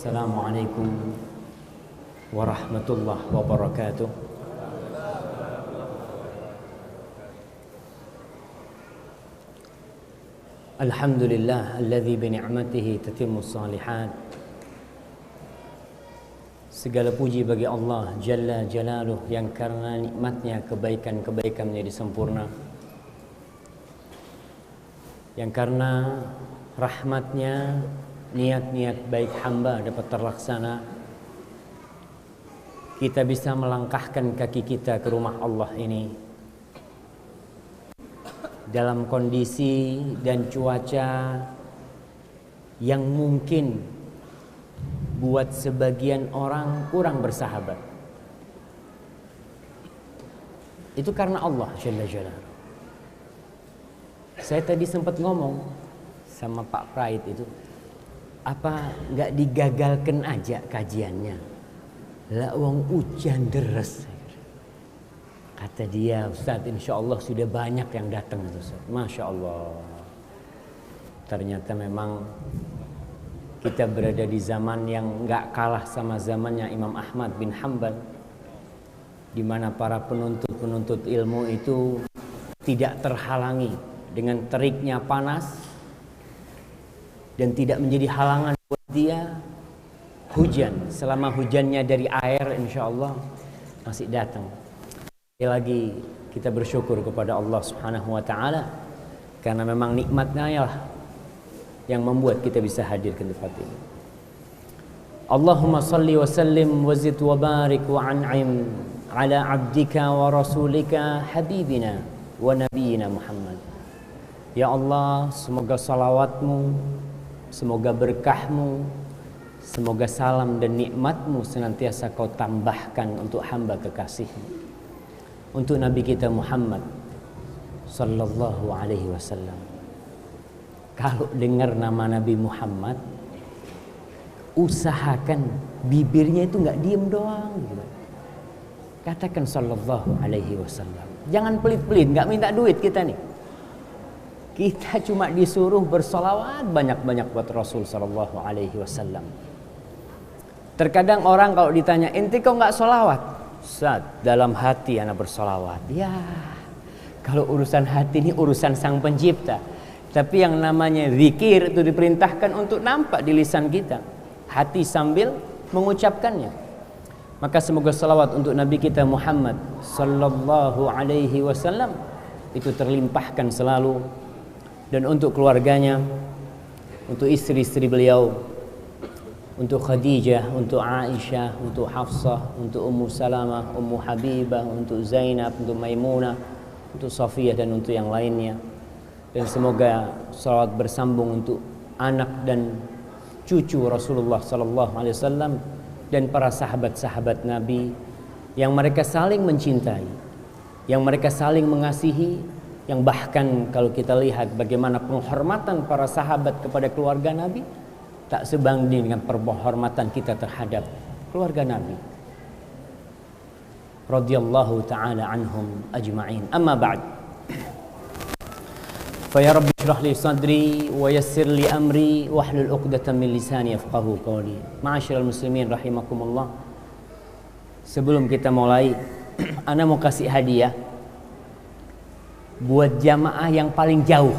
Assalamualaikum warahmatullahi wabarakatuh. Alhamdulillah alladzi bi ni'matihi tatimmus shalihat. Segala puji bagi Allah Jalla Jalaluh yang karena nikmatnya kebaikan-kebaikan menjadi sempurna, yang karena rahmatnya niat-niat baik hamba dapat terlaksana. Kita bisa melangkahkan kaki kita ke rumah Allah ini dalam kondisi dan cuaca yang mungkin buat sebagian orang kurang bersahabat. Itu karena Allah Jalla Jalaluh. Saya tadi sempat ngomong sama Pak Praid itu, apa nggak digagalkan aja kajiannya? Lah wong hujan deres. Kata dia, Ustaz, insya Allah sudah banyak yang datang. Masya Allah. Ternyata memang kita berada di zaman yang nggak kalah sama zamannya Imam Ahmad bin Hanbal, di mana para penuntut ilmu itu tidak terhalangi dengan teriknya panas dan tidak menjadi halangan buat dia hujan. Selama hujannya dari air, insya Allah masih datang. Sekali lagi kita bersyukur kepada Allah Subhanahu wa Ta'ala, karena memang nikmatnya lah yang membuat kita bisa hadir ke tempat ini. Allahumma salli wa sallim wa zid wa barik wa an'im ala abdika wa rasulika habibina wa nabiyina Muhammad. Ya Allah, semoga salawatmu, semoga berkahmu, semoga salam dan nikmatmu senantiasa kau tambahkan untuk hamba kekasihmu, untuk Nabi kita Muhammad sallallahu alaihi wasallam. Kalau dengar nama Nabi Muhammad, usahakan bibirnya itu nggak diem doang gitu. Katakan sallallahu alaihi wasallam. Jangan pelit-pelit, nggak minta duit kita nih. Kita cuma disuruh bersolawat banyak-banyak buat Rasul sallallahu alaihi wasallam. Terkadang orang kalau ditanya, ente kok nggak solawat? Ustaz, dalam hati anak bersolawat. Ya, kalau urusan hati ini urusan Sang Pencipta. Tapi yang namanya zikir itu diperintahkan untuk nampak di lisan kita, hati sambil mengucapkannya. Maka semoga salawat untuk Nabi kita Muhammad sallallahu alaihi wasallam itu terlimpahkan selalu, dan untuk keluarganya, untuk istri-istri beliau, untuk Khadijah, untuk Aisyah, untuk Hafsah, untuk Ummu Salamah, Ummu Habibah, untuk Zainab, untuk Maimunah, untuk Safiyah, dan untuk yang lainnya. Dan semoga salawat bersambung untuk anak dan cucu Rasulullah sallallahu alaihi wasallam dan para sahabat-sahabat Nabi yang mereka saling mencintai, yang mereka saling mengasihi, yang bahkan kalau kita lihat bagaimana penghormatan para sahabat kepada keluarga Nabi tak sebanding dengan penghormatan kita terhadap keluarga Nabi radhiyallahu taala anhum ajma'in. Amma ba'd. Fa ya rabbi shrah li sadri wa yassir li amri wahlul 'uqdatam min lisani yafqahu qawli. Ma'asyiral muslimin rahimakumullah. Sebelum kita mulai, ana mau kasih hadiah buat jamaah yang paling jauh.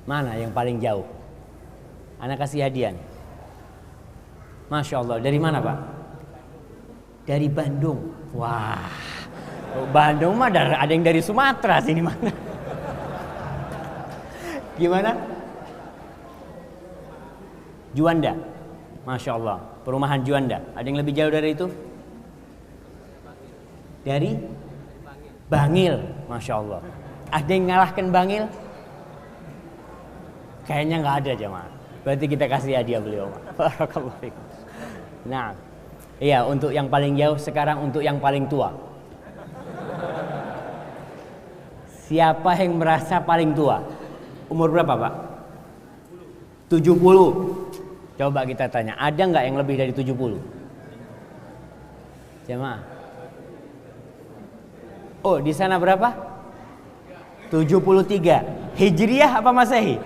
Mana yang paling jauh? Ana kasih hadiah nih. Masya Allah. Dari mana, Pak? Dari Bandung. Wah, Bandung mah ada yang dari Sumatera sini mana? Gimana? Juanda. Masya Allah. Perumahan Juanda. Ada yang lebih jauh dari itu? Dari Bangil. Masya Allah. Ada yang ngalahkan Bangil? Kayaknya nggak ada jemaah. Berarti kita kasih hadiah beliau. Barakallahu fikum. Nah, iya, untuk yang paling jauh. Sekarang untuk yang paling tua. Siapa yang merasa paling tua? Umur berapa, Pak? 70. Coba kita tanya, ada nggak yang lebih dari 70? Jemaah. Oh, di sana berapa? 73. Hijriah apa Masehi?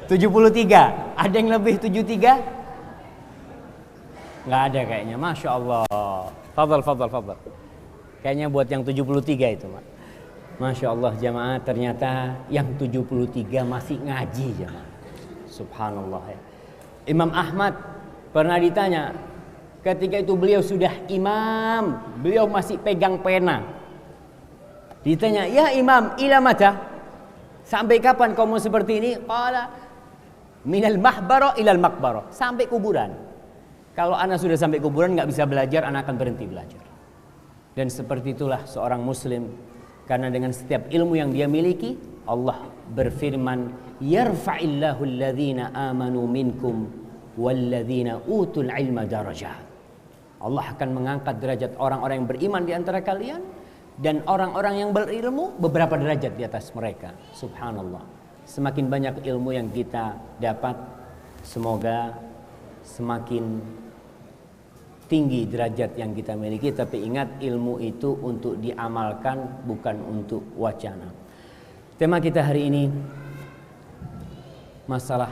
73. Ada yang lebih 73? Nggak ada kayaknya. Masya Allah. Fadal. Kayaknya buat yang 73 itu, Mak. Masya Allah jamaah, ternyata yang 73 masih ngaji jamaah. Subhanallah ya. Imam Ahmad pernah ditanya, ketika itu beliau sudah imam, beliau masih pegang pena. Ditanya, ya imam, ila mata? Sampai kapan kamu seperti ini? Qala minal mahbara ilal makbara. Sampai kuburan. Kalau anak sudah sampai kuburan nggak bisa belajar, anak akan berhenti belajar. Dan seperti itulah seorang muslim. Karena dengan setiap ilmu yang dia miliki, Allah berfirman, yarfa'illahu alladhina amanu minkum walladhina utul ilma darajat. Allah akan mengangkat derajat orang-orang yang beriman di antara kalian dan orang-orang yang berilmu beberapa derajat di atas mereka. Subhanallah. Semakin banyak ilmu yang kita dapat, semoga semakin tinggi derajat yang kita miliki. Tapi ingat, ilmu itu untuk diamalkan, bukan untuk wacana. Tema kita hari ini masalah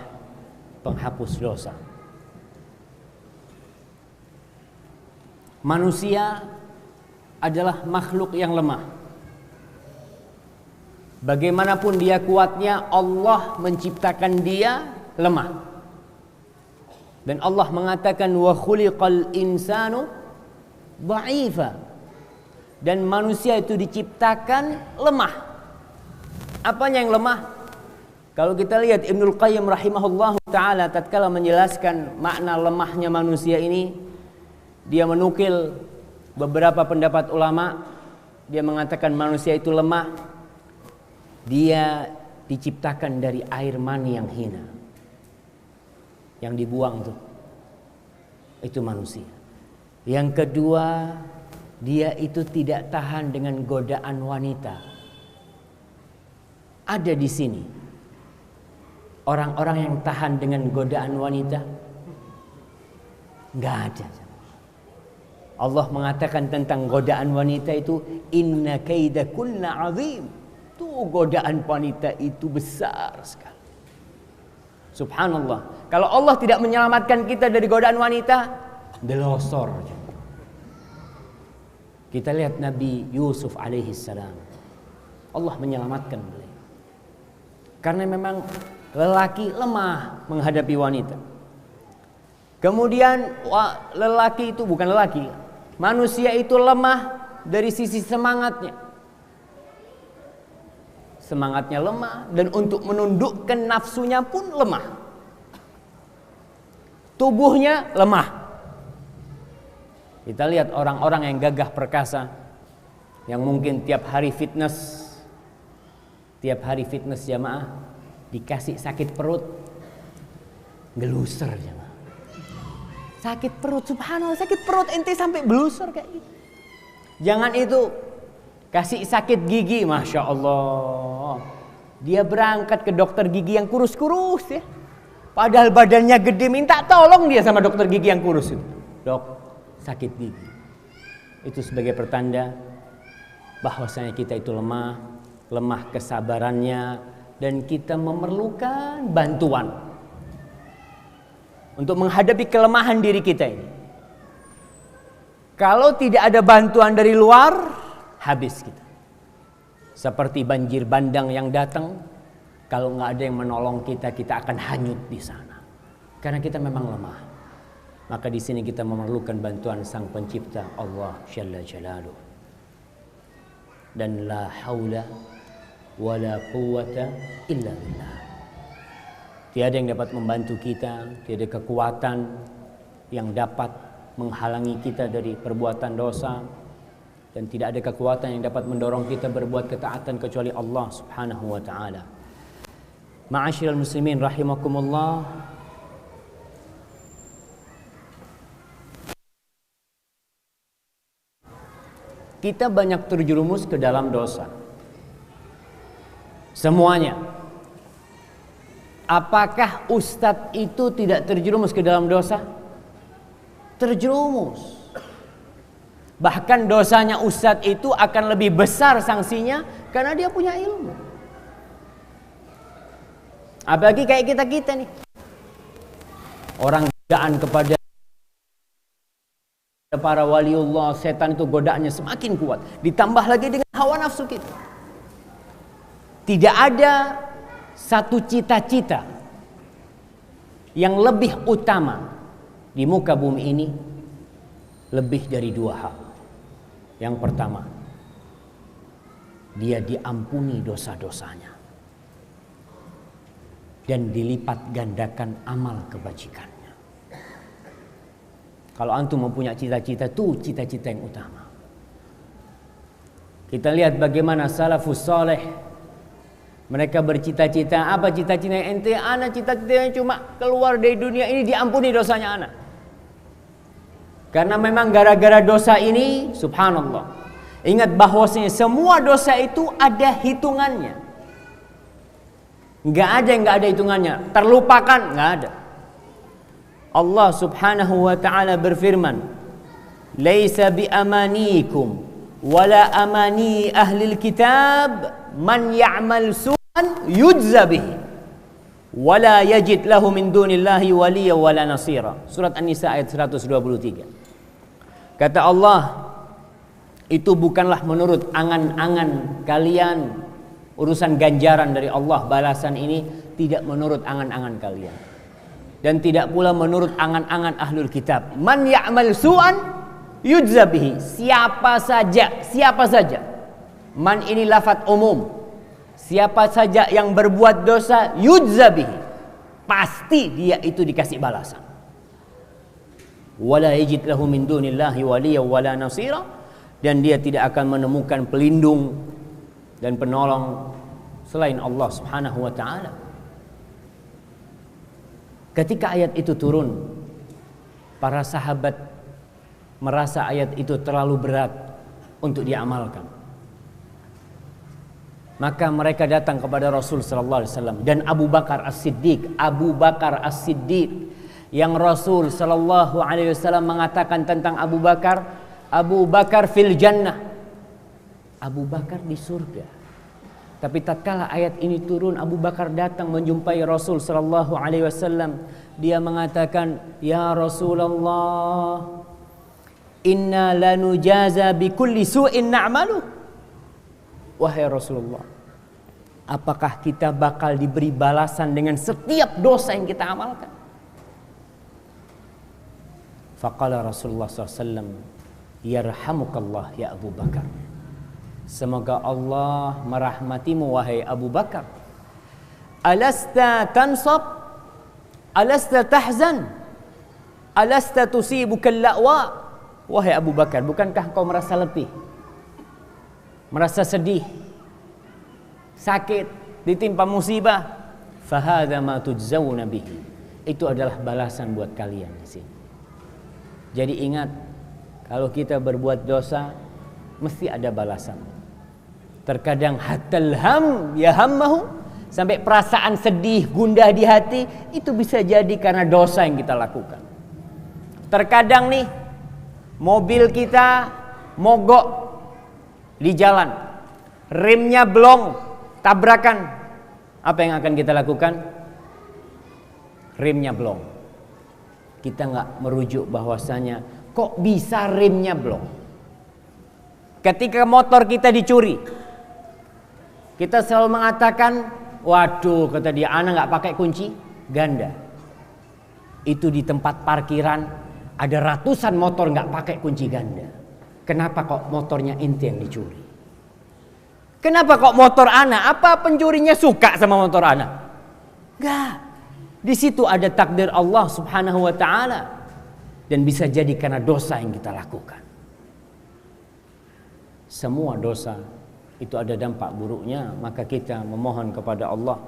penghapus dosa. Manusia adalah makhluk yang lemah. Bagaimanapun dia kuatnya, Allah menciptakan dia lemah. Dan Allah mengatakan wa khuliqal insanu dha'ifa. Dan manusia itu diciptakan lemah. Apanya yang lemah? Kalau kita lihat Ibnul Qayyim rahimahullah ta'ala tatkala menjelaskan makna lemahnya manusia ini, dia menukil beberapa pendapat ulama. Dia mengatakan manusia itu lemah. Dia diciptakan dari air mani yang hina, yang dibuang tuh, itu manusia. Yang kedua, dia itu tidak tahan dengan godaan wanita. Ada di sini orang-orang yang tahan dengan godaan wanita? Nggak ada. Allah mengatakan tentang godaan wanita itu, inna kaidakunna azim. Tuh, godaan wanita itu besar sekali. Subhanallah. Kalau Allah tidak menyelamatkan kita dari godaan wanita, delosor. Kita lihat Nabi Yusuf alaihi salam. Allah menyelamatkan beliau. Karena memang lelaki lemah menghadapi wanita. Kemudian lelaki itu bukan lelaki, manusia itu lemah dari sisi semangatnya. Semangatnya lemah, dan untuk menundukkan nafsunya pun lemah. Tubuhnya lemah. Kita lihat orang-orang yang gagah perkasa, yang mungkin tiap hari fitness jamaah, dikasih sakit perut, geluser jamaah. Sakit perut, subhanallah, sakit perut ente sampai geluser kayak gitu. Jangan itu, kasih sakit gigi, masya Allah. Dia berangkat ke dokter gigi yang kurus-kurus ya. Padahal badannya gede, minta tolong dia sama dokter gigi yang kurus itu. Dok, sakit gigi. Itu sebagai pertanda bahwasanya kita itu lemah kesabarannya, dan kita memerlukan bantuan untuk menghadapi kelemahan diri kita ini. Kalau tidak ada bantuan dari luar, habis kita. Seperti banjir bandang yang datang, kalau nggak ada yang menolong kita, kita akan hanyut di sana. Karena kita memang lemah. Maka di sini kita memerlukan bantuan Sang Pencipta, Allah Jalla Jalaluh. Dan la haula wala quwwata illa billah. Tiada yang dapat membantu kita, tiada kekuatan yang dapat menghalangi kita dari perbuatan dosa, dan tidak ada kekuatan yang dapat mendorong kita berbuat ketaatan kecuali Allah Subhanahu wa taala. Ma'asyiral muslimin rahimakumullah. Kita banyak terjerumus ke dalam dosa. Semuanya. Apakah ustadz itu tidak terjerumus ke dalam dosa? Terjerumus. Bahkan dosanya ustadz itu akan lebih besar sanksinya karena dia punya ilmu. Apalagi kayak kita-kita nih. Orang godaan kepada para waliullah, setan itu godaannya semakin kuat. Ditambah lagi dengan hawa nafsu kita. Tidak ada satu cita-cita yang lebih utama di muka bumi ini lebih dari dua hal. Yang pertama, dia diampuni dosa-dosanya dan dilipat gandakan amal kebajikannya. Kalau antum mempunyai cita-cita, itu cita-cita yang utama. Kita lihat bagaimana salafus saleh, mereka bercita-cita. Apa cita-cita ente? Ana cita-citanya cuma keluar dari dunia ini diampuni dosanya ana. Karena memang gara-gara dosa ini, subhanallah, ingat bahwasanya semua dosa itu ada hitungannya. Nggak ada yang nggak ada hitungannya. Terlupakan, nggak ada. Allah subhanahu wa ta'ala berfirman, "Laisa bi amanikum wala amani ahlil kitab man ya'mal su'an yujza bihi wala yajid lahu min dunillahi waliya wala nasira." Surat An-Nisa ayat 123. Kata Allah, itu bukanlah menurut angan-angan kalian. Urusan ganjaran dari Allah, balasan ini tidak menurut angan-angan kalian. Dan tidak pula menurut angan-angan ahlul kitab. Man ya'mal su'an yujza bihi. Siapa saja. Man ini lafaz umum. Siapa saja yang berbuat dosa, yujza bihi, pasti dia itu dikasih balasan. Wala yajid lahu min dunillahi waliya wala nasira. Dan dia tidak akan menemukan pelindung dan penolong selain Allah subhanahu wa ta'ala. Ketika ayat itu turun, para sahabat merasa ayat itu terlalu berat untuk diamalkan. Maka mereka datang kepada Rasul sallallahu alaihi wasallam dan Abu Bakar As-Siddiq yang Rasul sallallahu alaihi wasallam mengatakan tentang Abu Bakar fil jannah. Abu Bakar di surga. Tapi tatkala ayat ini turun, Abu Bakar datang menjumpai Rasul sallallahu alaihi wasallam. Dia mengatakan, "Ya Rasulullah, inna lanujaza bi kulli su'in na'malu." Wahai Rasulullah, apakah kita bakal diberi balasan dengan setiap dosa yang kita amalkan? Faqala Rasulullah sallallahu alaihi wasallam, "Yarhamukallah ya Abu Bakar." Semoga Allah merahmatimu wahai Abu Bakar. Alasta tansab? Alasta tahzan? Alasta tusibuka al-la'wa? Wahai Abu Bakar, bukankah kau merasa letih? Merasa sedih? Sakit? Ditimpa musibah? Fahadha ma tujzawna bihi. Itu adalah balasan buat kalian di sini. Jadi ingat, kalau kita berbuat dosa mesti ada balasan. Terkadang hatal ham ya hammahu, sampai perasaan sedih, gundah di hati, itu bisa jadi karena dosa yang kita lakukan. Terkadang nih mobil kita mogok di jalan, remnya blong, tabrakan. Apa yang akan kita lakukan? Remnya blong. Kita nggak merujuk bahwasanya kok bisa remnya blong. Ketika motor kita dicuri, kita selalu mengatakan, waduh, kata dia, ana nggak pakai kunci ganda. Itu di tempat parkiran ada ratusan motor nggak pakai kunci ganda. Kenapa kok motornya inti yang dicuri? Kenapa kok motor ana? Apa pencurinya suka sama motor ana? Enggak. Di situ ada takdir Allah subhanahu wa ta'ala. Dan bisa jadi karena dosa yang kita lakukan. Semua dosa itu ada dampak buruknya. Maka kita memohon kepada Allah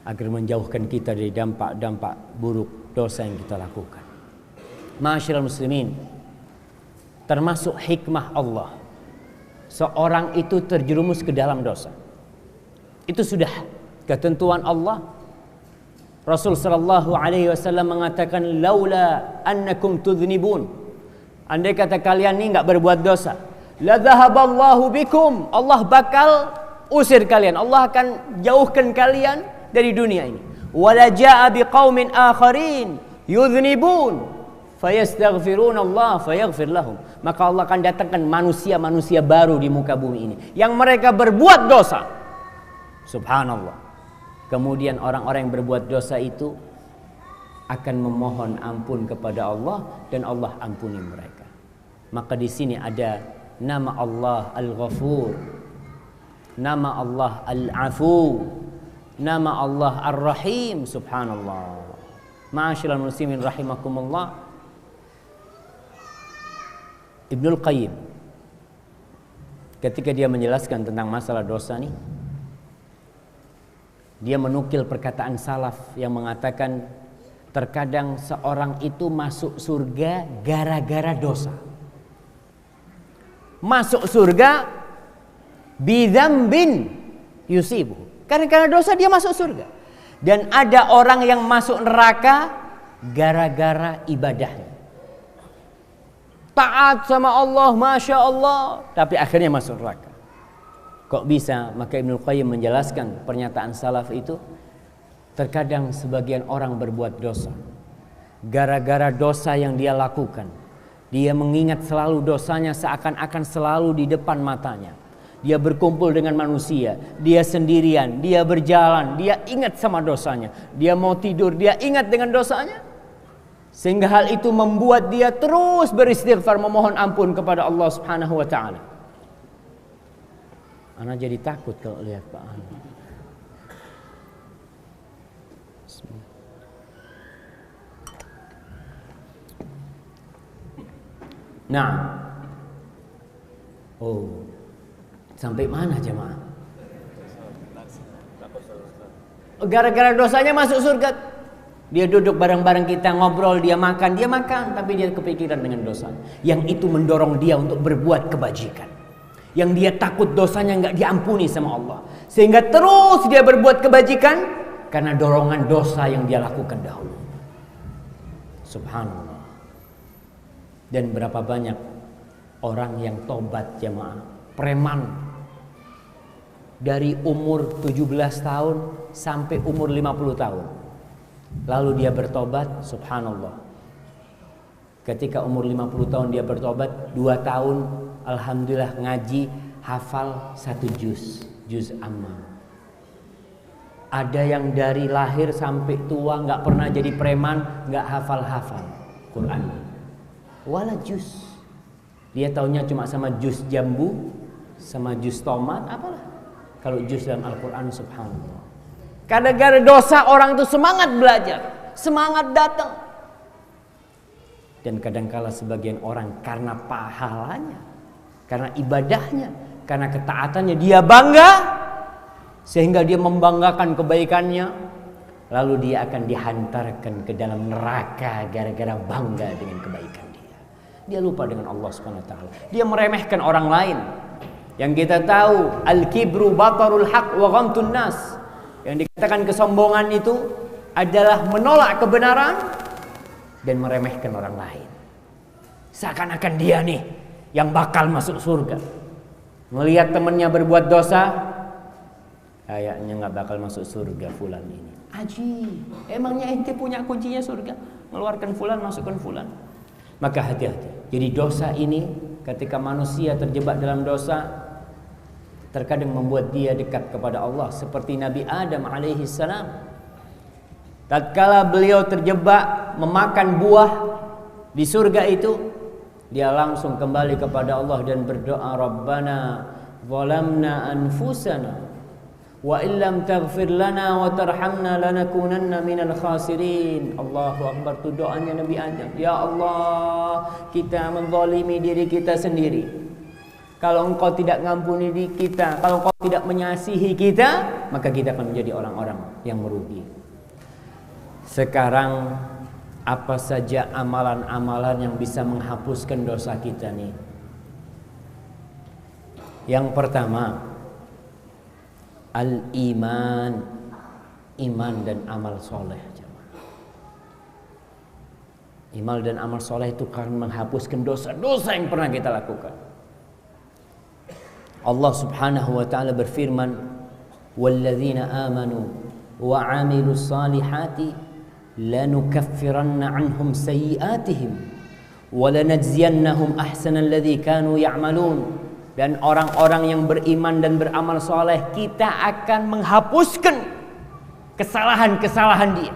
agar menjauhkan kita dari dampak-dampak buruk dosa yang kita lakukan. Ma'asyiral muslimin, termasuk hikmah Allah, seorang itu terjerumus ke dalam dosa, itu sudah ketentuan Allah. Rasul sallallahu alaihi wasallam mengatakan, laula annakum tudznibun, andai kata kalian ini enggak berbuat dosa, la dhahaballahu bikum, Allah bakal usir kalian, Allah akan jauhkan kalian dari dunia ini. Wala jaa biqaumin akharin yudhnibun fayastaghfiruna Allah fayaghfir lahum. Maka Allah akan datangkan manusia-manusia baru di muka bumi ini yang mereka berbuat dosa. Subhanallah. Kemudian orang-orang yang berbuat dosa itu akan memohon ampun kepada Allah dan Allah ampuni mereka. Maka di sini ada nama Allah Al-Ghafur, nama Allah Al-Afu, nama Allah Ar-Rahim. Subhanallah. Ma'asyiral muslimin rahimakumullah. Ibnul Qayyim ketika dia menjelaskan tentang masalah dosa nih, dia menukil perkataan salaf yang mengatakan terkadang seorang itu masuk surga gara-gara dosa. Masuk surga bidzambin yusibu. Karena dosa dia masuk surga. Dan ada orang yang masuk neraka gara-gara ibadahnya. Taat sama Allah, Masya Allah, tapi akhirnya masuk neraka. Kok bisa? Maka Ibnul Qayyim menjelaskan pernyataan salaf itu, terkadang sebagian orang berbuat dosa gara-gara dosa yang dia lakukan. Dia mengingat selalu dosanya seakan-akan selalu di depan matanya. Dia berkumpul dengan manusia, dia sendirian, dia berjalan, dia ingat sama dosanya. Dia mau tidur, dia ingat dengan dosanya. Sehingga hal itu membuat dia terus beristighfar, memohon ampun kepada Allah Subhanahu wa taala. Ana jadi takut kalau lihat Pak Ana. Nah, oh, sampai mana jemaah? Gara-gara dosanya masuk surga. Dia duduk bareng-bareng kita, ngobrol, dia makan, tapi dia kepikiran dengan dosa. Yang itu mendorong dia untuk berbuat kebajikan. Yang dia takut dosanya nggak diampuni sama Allah, sehingga terus dia berbuat kebajikan karena dorongan dosa yang dia lakukan dahulu. Subhanallah. Dan berapa banyak orang yang tobat jemaah, preman dari umur 17 tahun sampai umur 50 tahun. Lalu dia bertobat, subhanallah. Ketika umur 50 tahun dia bertobat, 2 tahun alhamdulillah ngaji, hafal 1 juz amma. Ada yang dari lahir sampai tua nggak pernah jadi preman, nggak hafal Quran. Wala juz. Dia taunya cuma sama juz jambu, sama juz tomat, apalah. Kalau juz dalam Al-Quran, subhanallah. Gara-gara dosa orang itu semangat belajar, semangat datang. Dan kadangkala sebagian orang karena pahalanya, karena ibadahnya, karena ketaatannya, dia bangga, sehingga dia membanggakan kebaikannya, lalu dia akan dihantarkan ke dalam neraka gara-gara bangga dengan kebaikan. Dia lupa dengan Allah Subhanahu wa taala. Dia meremehkan orang lain. Yang kita tahu al-kibru batarul haq wa ghamtun nas. Yang dikatakan kesombongan itu adalah menolak kebenaran dan meremehkan orang lain. Seakan-akan dia nih yang bakal masuk surga. Melihat temannya berbuat dosa, kayaknya nggak bakal masuk surga fulan ini. Aji, emangnya ente punya kuncinya surga? Mengeluarkan fulan, masukkan fulan. Maka hati-hati. Jadi dosa ini, ketika manusia terjebak dalam dosa, terkadang membuat dia dekat kepada Allah. Seperti Nabi Adam alaihi salam. Tatkala beliau terjebak memakan buah di surga itu, dia langsung kembali kepada Allah dan berdoa, Rabbana zalamna anfusana wa illam taghfir lana wa tarhamna lanakunanna minal khasirin. Allahu Akbar. Itu doanya Nabi Adam. Ya Allah, kita menzalimi diri kita sendiri. Kalau engkau tidak ngampuni diri kita, kalau engkau tidak mengasihi kita, maka kita akan menjadi orang-orang yang merugi. Sekarang apa saja amalan-amalan yang bisa menghapuskan dosa kita nih? Yang pertama, al-iman, iman dan amal soleh. Iman dan amal soleh itu akan menghapuskan dosa-dosa yang pernah kita lakukan. Allah Subhanahu wa taala berfirman, "Walladzina amanu wa 'amilus salihati lanukaffiranna 'anhum sayyi'atihim wa lanajziyannahum ahsanal ladzi kanu ya'malun. Dan orang-orang yang beriman dan beramal soleh, kita akan menghapuskan kesalahan-kesalahan dia.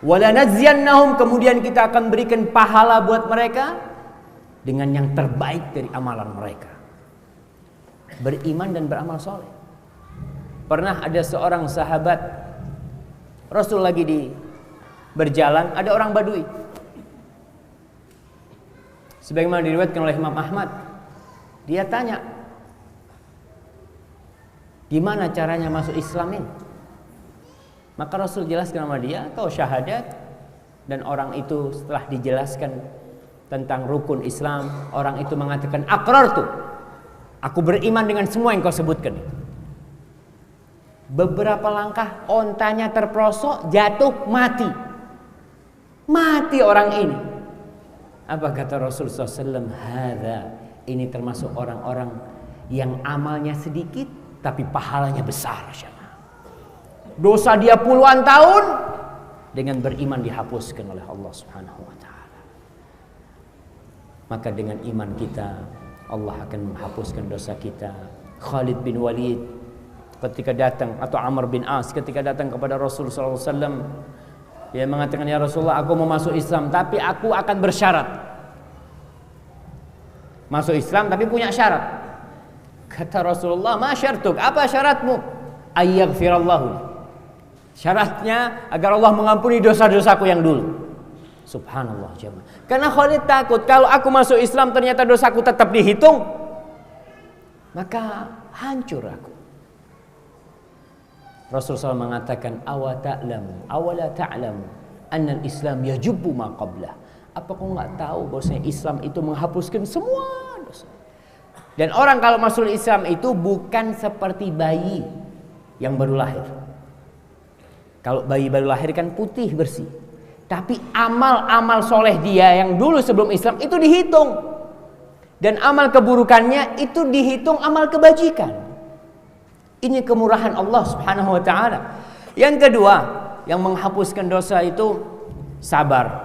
Wa lanajziyannahum, kemudian kita akan berikan pahala buat mereka dengan yang terbaik dari amalan mereka. Beriman dan beramal soleh. Pernah ada seorang sahabat, Rasul lagi berjalan, ada orang Badui. Sebagaimana diriwayatkan oleh Imam Ahmad, dia tanya, gimana caranya masuk Islam ini? Maka Rasul jelaskan sama dia, kau syahadat. Dan orang itu setelah dijelaskan tentang rukun Islam, orang itu mengatakan, aqrartu, aku beriman dengan semua yang kau sebutkan. Beberapa langkah, ontanya terprosok, jatuh, mati. Mati orang ini. Apa kata Rasul SAW? Hadza, ini termasuk orang-orang yang amalnya sedikit tapi pahalanya besar. Dosa dia puluhan tahun, dengan beriman dihapuskan oleh Allah Subhanahu wa taala. Maka dengan iman kita, Allah akan menghapuskan dosa kita. Khalid bin Walid ketika datang, atau Amr bin As ketika datang kepada Rasul sallallahu alaihi wasallam, dia mengatakan, ya Rasulullah, aku mau masuk Islam tapi aku akan bersyarat. Masuk Islam tapi punya syarat. Kata Rasulullah, ma syartuk, apa syaratmu? Ayyaghfirallahu. Syaratnya agar Allah mengampuni dosa-dosaku yang dulu. Subhanallah jemaah. Karena Khalid takut kalau aku masuk Islam ternyata dosaku tetap dihitung, maka hancur aku. Rasulullah SAW mengatakan, awala ta'lamu anna al-Islam yajubbu ma qablah. Apa kau enggak tahu bahwasanya Islam itu menghapuskan semua dosa? Dan orang kalau masuk Islam itu bukan seperti bayi yang baru lahir. Kalau bayi baru lahir kan putih bersih. Tapi amal-amal soleh dia yang dulu sebelum Islam itu dihitung. Dan amal keburukannya itu dihitung amal kebajikan. Ini kemurahan Allah Subhanahu wa taala. Yang kedua, yang menghapuskan dosa itu sabar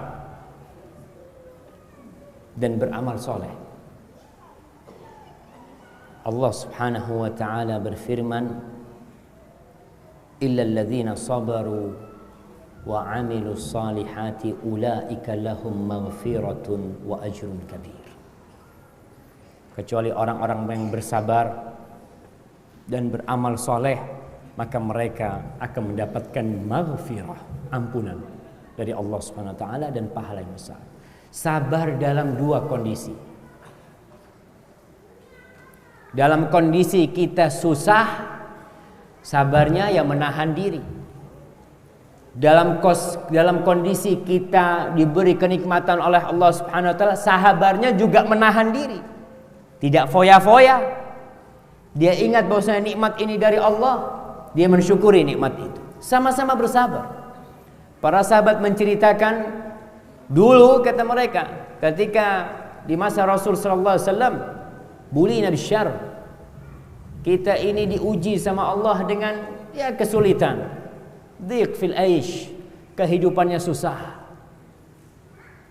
dan beramal soleh. Allah Subhanahu wa taala berfirman, illal ladzina sabaru wa 'amilus salihati ulaika lahum maghfiratun wa ajrun kabir. Kecuali orang-orang yang bersabar dan beramal soleh, maka mereka akan mendapatkan maghfirah, ampunan dari Allah Subhanahu wa taala dan pahala yang besar. Sabar dalam dua kondisi. Dalam kondisi kita susah, sabarnya yang menahan diri. Dalam kondisi kita diberi kenikmatan oleh Allah Subhanahu wa taala, sabarnya juga menahan diri. Tidak foya-foya. Dia ingat bahwasanya nikmat ini dari Allah, dia mensyukuri nikmat itu. Sama-sama bersabar. Para sahabat menceritakan dulu, kata mereka, ketika di masa Rasul sallallahu alaihi wasallam, bulina bisyarr, kita ini diuji sama Allah dengan kesulitan, dhiq fil aish, kehidupannya susah.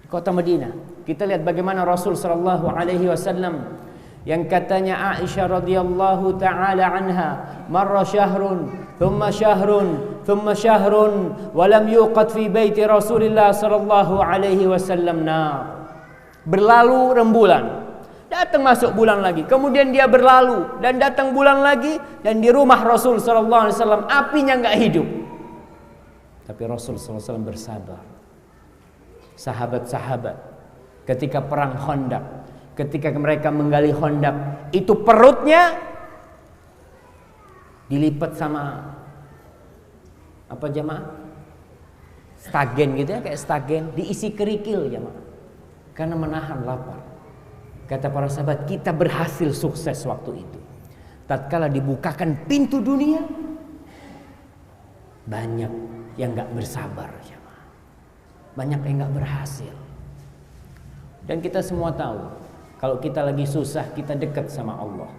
Kota Madinah, kita lihat bagaimana Rasul sallallahu alaihi wasallam yang katanya Aisyah radhiyallahu taala anha, marra syahrun thumma syahrun thumma syahrun wa lam yuqad fi baiti Rasulillah sallallahu alaihi wasallam nar. Berlalu rembulan, datang masuk bulan lagi, kemudian dia berlalu dan datang bulan lagi, dan di rumah Rasul sallallahu alaihi wasallam apinya enggak hidup. Tapi Rasul sallallahu alaihi wasallam bersabar. Sahabat-sahabat ketika perang Khandaq, ketika mereka menggali Khandaq, itu perutnya dilipat sama apa jemaah? Stagen gitu ya, kayak stagen, diisi kerikil jemaah. Karena menahan lapar. Kata para sahabat, kita berhasil sukses waktu itu. Tatkala dibukakan pintu dunia, banyak yang enggak bersabar jemaah. Banyak yang enggak berhasil. Dan kita semua tahu, kalau kita lagi susah, kita dekat sama Allah.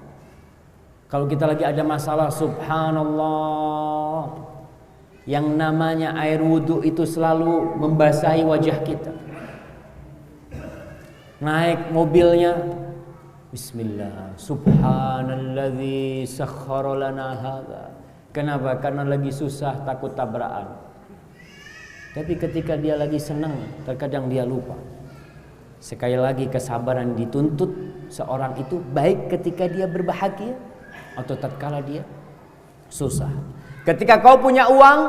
Kalau kita lagi ada masalah, subhanallah, Yang namanya air wudhu itu selalu membasahi wajah kita. Naik mobilnya, Bismillah, Subhanalladzi sakhkhara lana hadza. Kenapa? Karena lagi susah, takut tabrakan. Tapi ketika dia lagi senang, terkadang dia lupa. Sekali lagi, kesabaran dituntut seorang itu baik ketika dia berbahagia atau tatkala dia susah. Ketika kau punya uang,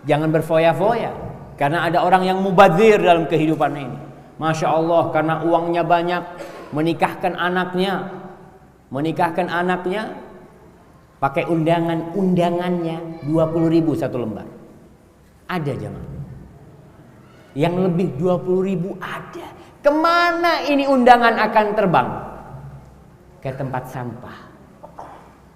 jangan berfoya-foya, karena ada orang yang mubadzir dalam kehidupan ini. Masya Allah, karena uangnya banyak, menikahkan anaknya pakai undangannya 20.000 satu lembar. Ada jemaah yang lebih 20.000, ada. Kemana ini undangan akan terbang? Ke tempat sampah.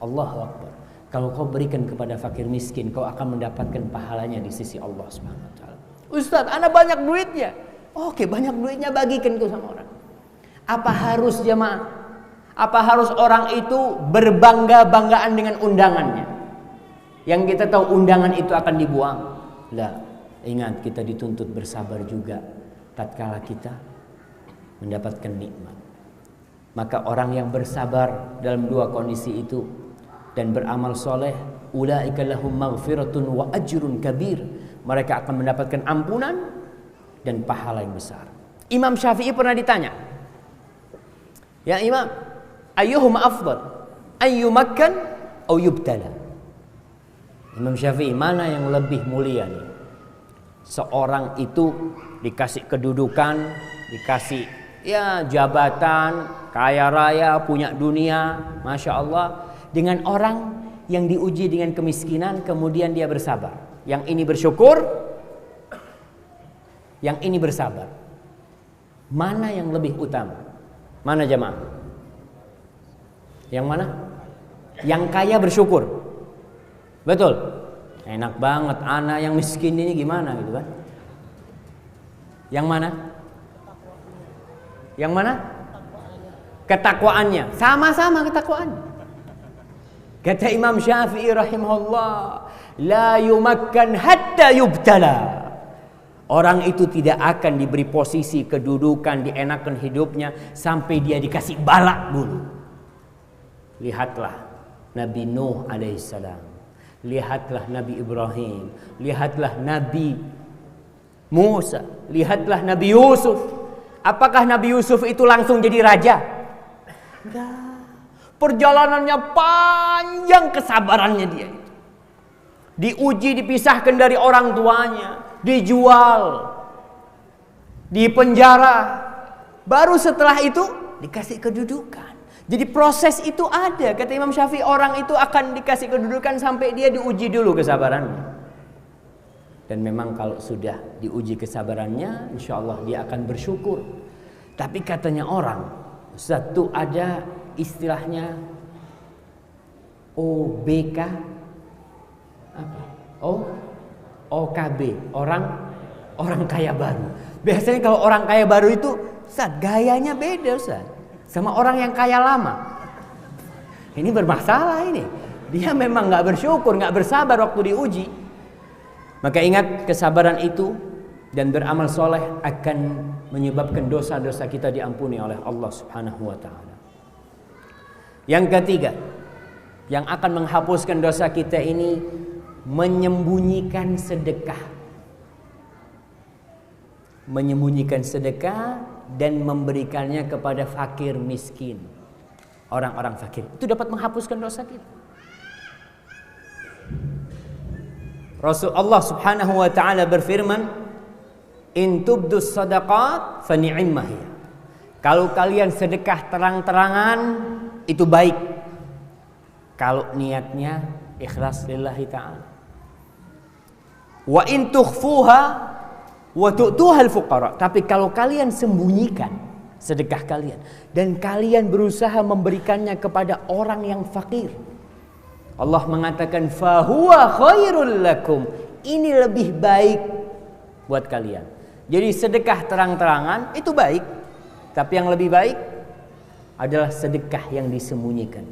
Allahu Akbar. Kalau kau berikan kepada fakir miskin, kau akan mendapatkan pahalanya di sisi Allah Subhanahu wa taala. Ustaz, ana banyak duitnya. Oke, banyak duitnya, bagikan ke sama orang. Apa harus jemaah? Apa harus orang itu berbangga-banggaan dengan undangannya? Yang kita tahu undangan itu akan dibuang. Lah, ingat kita dituntut bersabar juga tatkala kita mendapatkan nikmat. Maka orang yang bersabar dalam dua kondisi itu dan beramal soleh, ulaika lahum maghfiratun wa ajrun kabir. Mereka akan mendapatkan ampunan dan pahala yang besar. Imam Syafi'i pernah ditanya, ya Imam, ayyuhuma afdal, ayyumakkan atau yubtala? Imam Syafi'i, mana yang lebih mulia nih? Seorang itu dikasih kedudukan, dikasih ya jabatan, kaya raya, punya dunia, Masya Allah, dengan orang yang diuji dengan kemiskinan, kemudian dia bersabar. Yang ini bersyukur, yang ini bersabar. Mana yang lebih utama? Mana jemaah? Yang mana? Yang kaya bersyukur. Betul. Enak banget, anak yang miskin ini gimana gitu kan? Yang mana? Yang mana? Ketakwaannya. Sama-sama ketakwaannya. Kata Imam Syafi'i rahimahullah, la yumakkan hatta yubtala. Orang itu tidak akan diberi posisi kedudukan, dienakan hidupnya sampai dia dikasih balak dulu. Lihatlah Nabi Nuh alaihissalam, lihatlah Nabi Ibrahim, lihatlah Nabi Musa, lihatlah Nabi Yusuf. Apakah Nabi Yusuf itu langsung jadi raja? Enggak. Perjalanannya panjang, kesabarannya dia itu. Diuji, dipisahkan dari orang tuanya, dijual, dipenjara. Baru setelah itu dikasih kedudukan. Jadi proses itu ada. Kata Imam Syafi'i, orang itu akan dikasih kedudukan sampai dia diuji dulu kesabarannya. Dan memang kalau sudah diuji kesabarannya, insya Allah dia akan bersyukur. Tapi katanya orang, satu ada istilahnya OBK, apa? OKB, orang kaya baru. Biasanya kalau orang kaya baru itu, Ustaz, gayanya beda Ustaz, sama orang yang kaya lama. Ini bermasalah ini. Dia memang nggak bersyukur, nggak bersabar waktu diuji. Maka ingat, kesabaran itu dan beramal soleh akan menyebabkan dosa-dosa kita diampuni oleh Allah Subhanahu wa taala. Yang ketiga, yang akan menghapuskan dosa kita ini, menyembunyikan sedekah. Menyembunyikan sedekah dan memberikannya kepada fakir miskin, orang-orang fakir. Itu dapat menghapuskan dosa kita. Rasulullah Subhanahu wa taala berfirman, "In tubdus sadaqat fa ni'imma hiya." Kalau kalian sedekah terang-terangan itu baik. Kalau niatnya ikhlas lillahi ta'ala. Wa in tukhfuha wa tu'tuha al-fuqara. Tapi kalau kalian sembunyikan sedekah kalian dan kalian berusaha memberikannya kepada orang yang fakir, Allah mengatakan fahuwa khairul lakum. Ini lebih baik buat kalian. Jadi sedekah terang-terangan itu baik, tapi yang lebih baik adalah sedekah yang disembunyikan.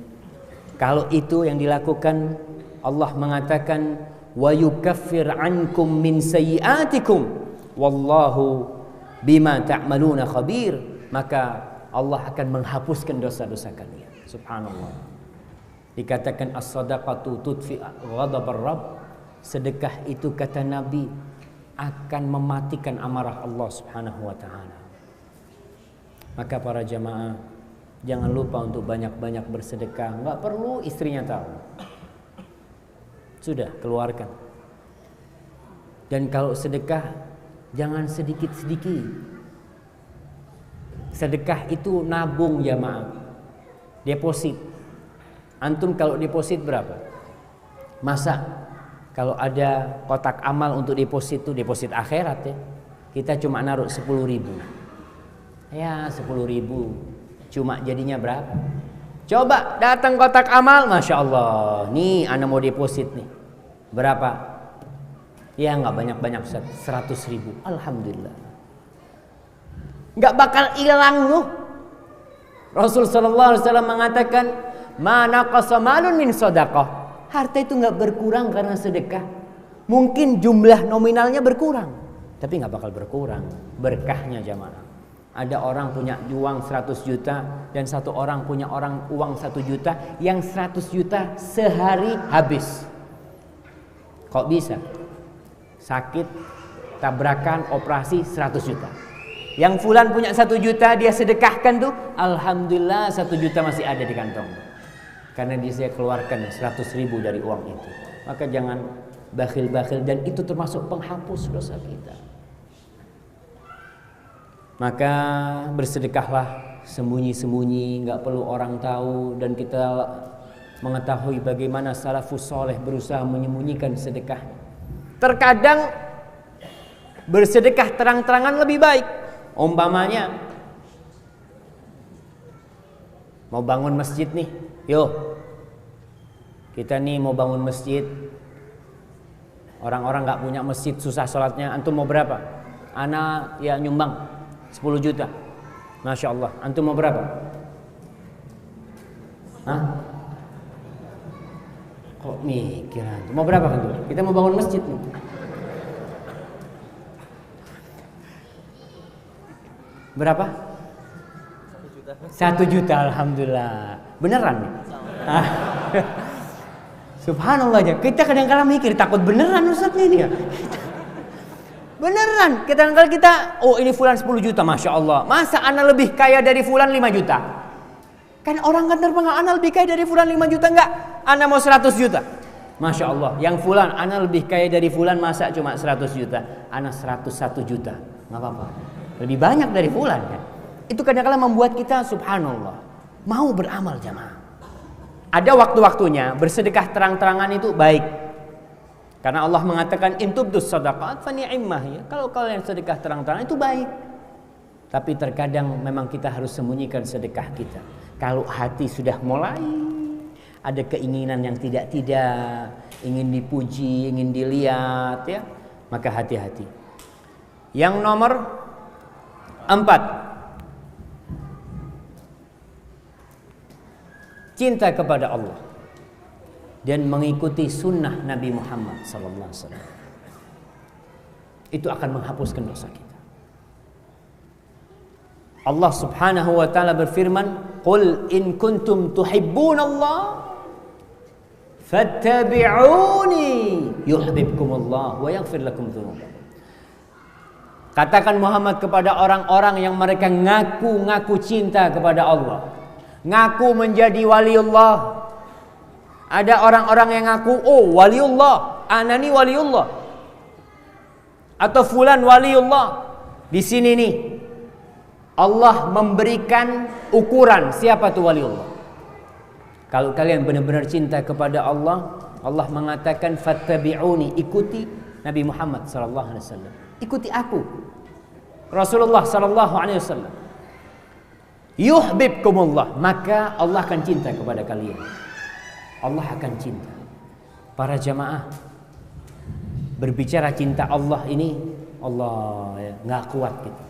Kalau itu yang dilakukan, Allah mengatakan wa yukaffir ankum min sayyi'atikum wallahu bima ta'maluna khabir. Maka Allah akan menghapuskan dosa-dosa kalian. Subhanallah. Dikatakan as-sadaqatu tudfi ghadabar rabb. Sedekah itu kata Nabi akan mematikan amarah Allah Subhanahu wa taala. Maka para jamaah, jangan lupa untuk banyak-banyak bersedekah. Enggak perlu istrinya tahu. Sudah, keluarkan. Dan kalau sedekah, jangan sedikit-sedikit. Sedekah itu nabung jamaah. Deposit. Antum kalau deposit berapa? Masa kalau ada kotak amal untuk deposit itu deposit akhirat ya. Kita cuma naruh 10.000. Ya 10.000. Cuma jadinya berapa? Coba datang kotak amal, Masya Allah. Nih ana mau deposit nih. Berapa? Ya nggak banyak-banyak, 100.000. Alhamdulillah. Nggak bakal hilang loh. Rasul sallallahu alaihi wasallam mengatakan, "Ma naqasa malun min shadaqah." Harta itu nggak berkurang karena sedekah. Mungkin jumlah nominalnya berkurang, tapi nggak bakal berkurang berkahnya jamaah. Ada orang punya uang 100 juta dan satu orang punya uang 1 juta, yang 100 juta sehari habis. Kok bisa? Sakit, tabrakan, operasi 100 juta. Yang fulan punya 1 juta, dia sedekahkan tuh, alhamdulillah 1 juta masih ada di kantong. Karena dia saya keluarkan 100.000 dari uang itu. Maka jangan bakhil-bakhil, dan itu termasuk penghapus dosa kita. Maka bersedekahlah sembunyi-sembunyi, nggak perlu orang tahu. Dan kita mengetahui bagaimana salafus soleh berusaha menyembunyikan sedekah. Terkadang bersedekah terang-terangan lebih baik. Umpamanya mau bangun masjid nih, yuk kita nih mau bangun masjid. Orang-orang nggak punya masjid, susah sholatnya. Antum mau berapa? Ana ya nyumbang 10 juta. Masya Allah. Antum mau berapa? Hah? Kok mikir antum? Mau berapa antum? Kita mau bangun masjid nih. Berapa? 1 juta. 1 juta, alhamdulillah. Beneran nih? Subhanallah aja. Kita kadang-kadang mikir takut beneran Ustaz ini ya. Beneran, kadang-kadang kita, oh ini fulan 10 juta, Masya Allah. Masa ana lebih kaya dari fulan 5 juta? Kan orang kan terpengaruh, ana lebih kaya dari fulan 5 juta, enggak? Ana mau 100 juta. Masya Allah, yang fulan, ana lebih kaya dari fulan, masa cuma 100 juta? Ana 101 juta, nggak apa-apa. Lebih banyak dari fulan kan? Itu kadang-kadang membuat kita, subhanallah, mau beramal jamaah. Ada waktu-waktunya, bersedekah terang-terangan itu baik. Karena Allah mengatakan intubdus shadaqat fa ni'mah ya. Kalau kalian sedekah terang-terangan itu baik. Tapi terkadang memang kita harus sembunyikan sedekah kita. Kalau hati sudah mulai ada keinginan yang tidak-tidak, ingin dipuji, ingin dilihat ya, maka hati-hati. Yang nomor 4, cinta kepada Allah dan mengikuti sunnah Nabi Muhammad SAW. Itu akan menghapuskan dosa kita. Allah Subhanahu wa taala berfirman, "Qul in kuntum tuhibbunallah fattabi'uni yuhibbukumullah wa yaghfir lakum dzunubakum." Katakan Muhammad kepada orang-orang yang mereka ngaku cinta kepada Allah, ngaku menjadi waliullah. Ada orang-orang yang ngaku, oh waliullah, anani waliullah, atau fulan waliullah. Di sini nih Allah memberikan ukuran siapa tuh waliullah. Kalau kalian benar-benar cinta kepada Allah, Allah mengatakan fattabi'uni, ikuti Nabi Muhammad sallallahu alaihi wasallam. Ikuti aku, Rasulullah sallallahu alaihi wasallam. Yuhibbukumullah, maka Allah akan cinta kepada kalian. Allah akan cinta. Para jamaah, berbicara cinta Allah ini, Allah ya, nggak kuat kita.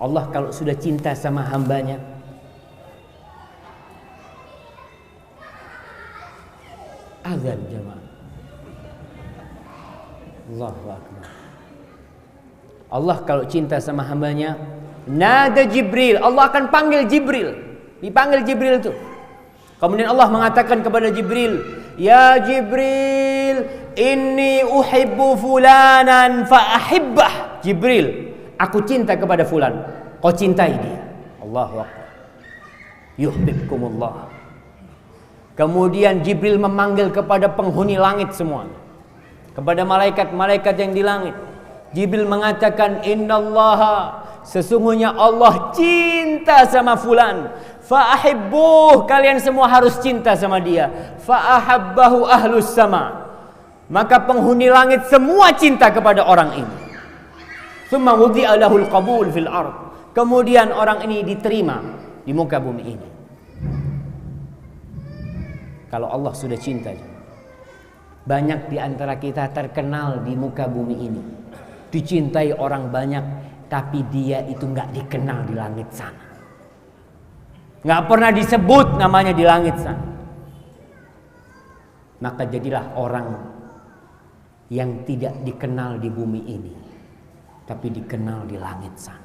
Allah kalau sudah cinta sama hambanya, azan jamaah. Allahu Akbar. Allah kalau cinta sama hambanya, nada Jibril, Allah akan panggil Jibril. Dipanggil Jibril itu. Kemudian Allah mengatakan kepada Jibril, ya Jibril, inni uhibbu fulanan fa ahibbah. Jibril, aku cinta kepada fulan, kau cintai dia. Allahu Akbar. Yuhibbukumullah. Kemudian Jibril memanggil kepada penghuni langit semua, kepada malaikat-malaikat yang di langit. Jibril mengatakan, innallaha, sesungguhnya Allah cinta sama fulan. Fa'ahibbuh, kalian semua harus cinta sama dia. Fa'ahabbahu ahlus sama, maka penghuni langit semua cinta kepada orang ini. Tsumma wudi'a lahul qabul fil ard. Kemudian orang ini diterima di muka bumi ini. Kalau Allah sudah cinta, banyak di antara kita terkenal di muka bumi ini, dicintai orang banyak, tapi dia itu nggak dikenal di langit sana, nggak pernah disebut namanya di langit sana. Maka jadilah orang yang tidak dikenal di bumi ini, tapi dikenal di langit sana.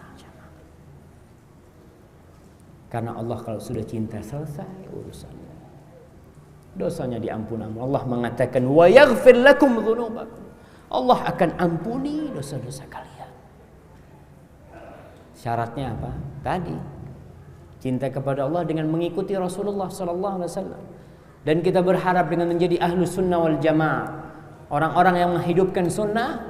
Karena Allah kalau sudah cinta, selesai urusannya. Dosanya diampuni. Allah mengatakan, wa yaghfir lakum dzunubakum. Allah akan ampuni dosa-dosa kalian. Syaratnya apa? Tadi, cinta kepada Allah dengan mengikuti Rasulullah sallallahu alaihi wasallam. Dan kita berharap dengan menjadi ahlus sunnah wal jamaah, orang-orang yang menghidupkan sunnah,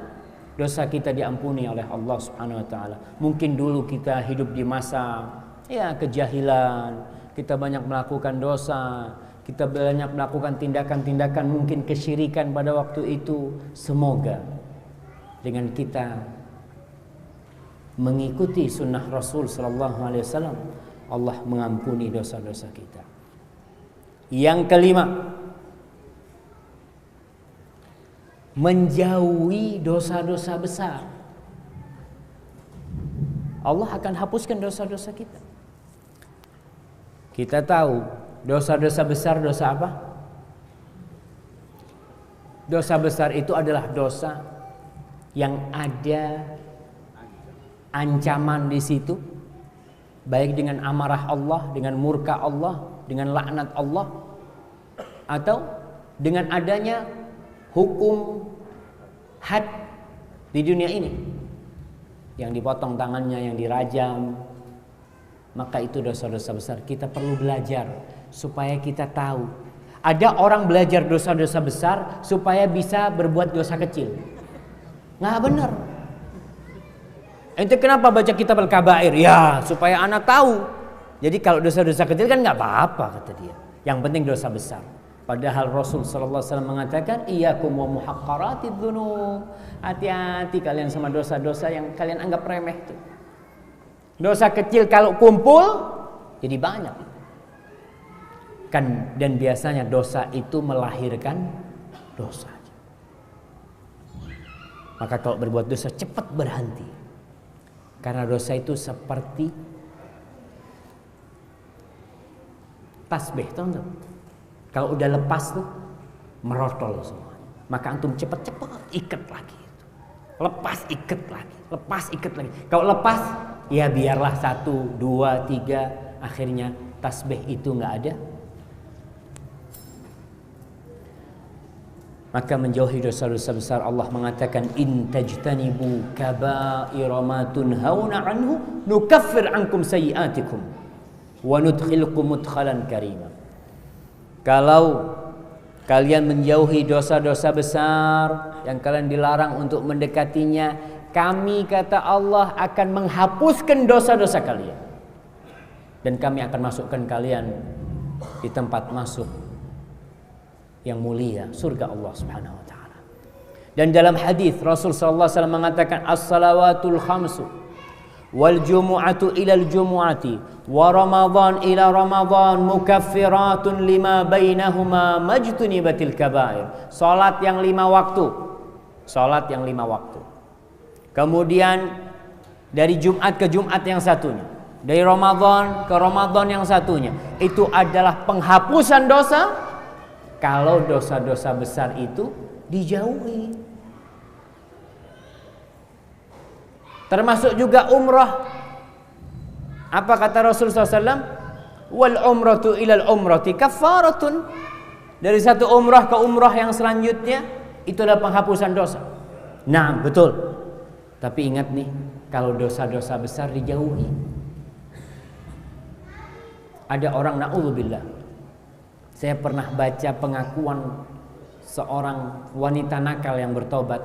dosa kita diampuni oleh Allah Subhanahu wa taala. Mungkin dulu kita hidup di masa kejahilan, kita banyak melakukan dosa, kita banyak melakukan tindakan-tindakan mungkin kesyirikan pada waktu itu. Semoga dengan kita mengikuti sunnah Rasul sallallahu alaihi wasallam, Allah mengampuni dosa-dosa kita. Yang kelima, menjauhi dosa-dosa besar. Allah akan hapuskan dosa-dosa kita. Kita tahu dosa-dosa besar, dosa apa? Dosa besar itu adalah dosa yang ada ancaman di situ, baik dengan amarah Allah, dengan murka Allah, dengan laknat Allah, atau dengan adanya hukum had di dunia ini, yang dipotong tangannya, yang dirajam. Maka itu dosa-dosa besar. Kita perlu belajar supaya kita tahu. Ada orang belajar dosa-dosa besar supaya bisa berbuat dosa kecil. Nggak benar. Ente kenapa baca kitab Al-Kabair? Ya supaya anak tahu. Jadi kalau dosa-dosa kecil kan nggak apa-apa kata dia. Yang penting dosa besar. Padahal Rasul sallallahu alaihi wasallam mengatakan, iyyakum wa muhaqqaratidz dzunub. Hati-hati kalian sama dosa-dosa yang kalian anggap remeh itu. Dosa kecil kalau kumpul jadi banyak. Kan dan biasanya dosa itu melahirkan dosa. Maka kalau berbuat dosa cepat berhenti. Karena dosa itu seperti tasbih, tahu enggak? Kalau udah lepas tuh merotol semua. Maka antum cepat-cepat ikat lagi. Lepas ikat lagi, lepas ikat lagi. Kalau lepas, ya biarlah 1, 2, 3, akhirnya tasbih itu nggak ada. Maka menjauhi dosa-dosa besar, Allah mengatakan, in tajtanibu kaba'ira ma tunhauna anhu nukaffir ankum sayyi'atikum wa nudkhilkum mudkhalan karima. Kalau kalian menjauhi dosa-dosa besar yang kalian dilarang untuk mendekatinya, kami kata Allah akan menghapuskan dosa-dosa kalian. Dan kami akan masukkan kalian di tempat masuk yang mulia, surga Allah Subhanahu wa taala. Dan dalam hadis Rasul sallallahu alaihi wasallam mengatakan, as-salawatul khamsu wal jumu'atu ilal jumu'ati wa ramadhan ila ramadhan mukaffiratun lima bainahuma majtunibatil kaba'ir. Salat yang 5 waktu. Salat yang 5 waktu. Kemudian dari Jumat ke Jumat yang satunya, dari Ramadan ke Ramadan yang satunya, itu adalah penghapusan dosa kalau dosa-dosa besar itu dijauhi. Termasuk juga umrah. Apa kata Rasulullah SAW? Wal umratu ilal umrati kaffaratun. Dari satu umrah ke umrah yang selanjutnya, itulah penghapusan dosa. Nah, betul. Tapi ingat nih, kalau dosa-dosa besar dijauhi. Ada orang, na'udzubillah, saya pernah baca pengakuan seorang wanita nakal yang bertobat.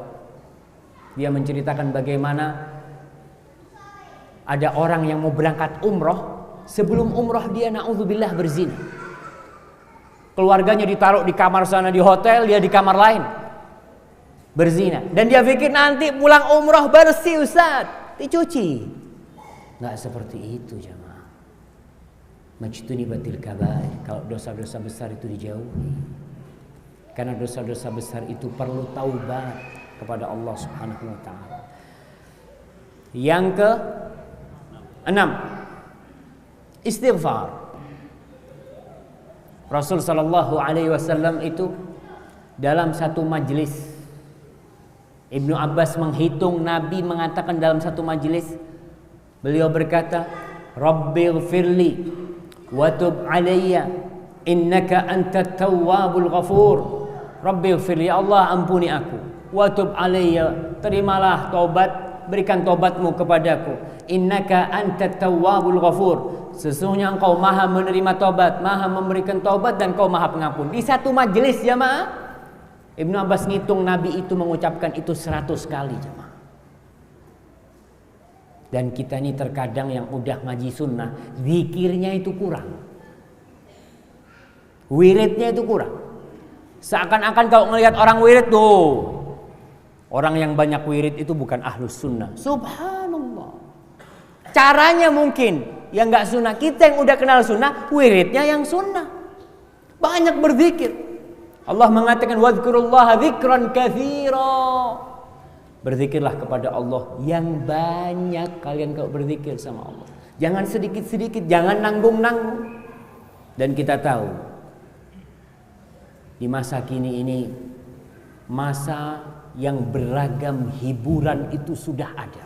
Dia menceritakan bagaimana ada orang yang mau berangkat umroh, sebelum umroh dia na'udzubillah berzina. Keluarganya ditaruh di kamar sana di hotel, dia di kamar lain berzina. Dan dia pikir nanti pulang umroh bersih Ustaz, dicuci. Nggak seperti itu jamaah. Majtunibatil kabair. Kalau dosa-dosa besar itu dijauhi. Karena dosa-dosa besar itu perlu taubat kepada Allah Subhanahu wa taala. Yang ke 6, istighfar. Rasul sallallahu alaihi wasallam itu dalam satu majlis, Ibnu Abbas menghitung Nabi mengatakan dalam satu majlis, beliau berkata, Rabbighfirli wa tub alayya innaka antat tawwabul ghafur. Rabbighfirli, ya Allah ampuni aku, wa tub alayya, terimalah taubat, berikan taubatmu kepadaku. Innaka antat tawwabul ghafur. Sesungguhnya engkau maha menerima taubat, maha memberikan taubat, dan engkau maha pengampun. Di satu majelis jamaah, Ibnu Abbas ngitung Nabi itu mengucapkan itu 100 kali jamaah. Dan kita ini terkadang yang udah ngaji sunnah, zikirnya itu kurang, wiridnya itu kurang. Seakan-akan kalau melihat orang wirid tuh, orang yang banyak wirid itu bukan ahlus sunnah. Subhanallah. Caranya mungkin yang nggak sunnah. Kita yang udah kenal sunnah, wiridnya yang sunnah. Banyak berzikir. Allah mengatakan wadhkurullaha dzikran katsira. Berzikirlah kepada Allah yang banyak. Kalian kalau berzikir sama Allah, jangan sedikit-sedikit, jangan nanggung-nanggung. Dan kita tahu di masa kini ini, masa yang beragam hiburan itu sudah ada.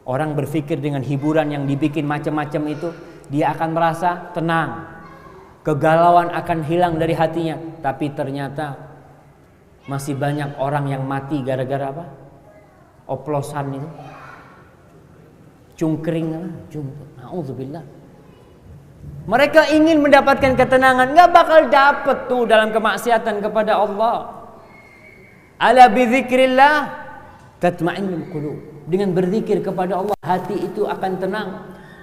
Orang berpikir dengan hiburan yang dibikin macam-macam itu, dia akan merasa tenang, kegalauan akan hilang dari hatinya. Tapi ternyata masih banyak orang yang mati gara-gara apa? Oplosan itu, cungkring, na'udzubillah. Mereka ingin mendapatkan ketenangan, nggak bakal dapet tuh dalam kemaksiatan kepada Allah. Ala bidzikrillah tatma'innul qulub. Dengan berzikir kepada Allah, hati itu akan tenang.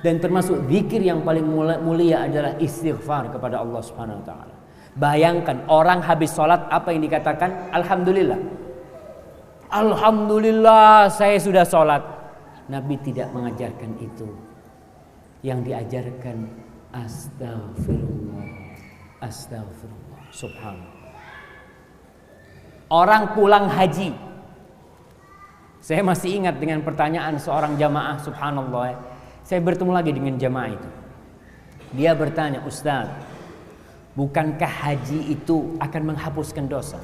Dan termasuk zikir yang paling mulia adalah istighfar kepada Allah Subhanahu wa taala. Bayangkan orang habis sholat apa yang dikatakan? Alhamdulillah. Alhamdulillah saya sudah sholat. Nabi tidak mengajarkan itu. Yang diajarkan astagfirullah, astagfirullah, subhanallah. Orang pulang haji, saya masih ingat dengan pertanyaan seorang jamaah, subhanallah. Saya bertemu lagi dengan jamaah itu. Dia bertanya, Ustaz, bukankah haji itu akan menghapuskan dosa?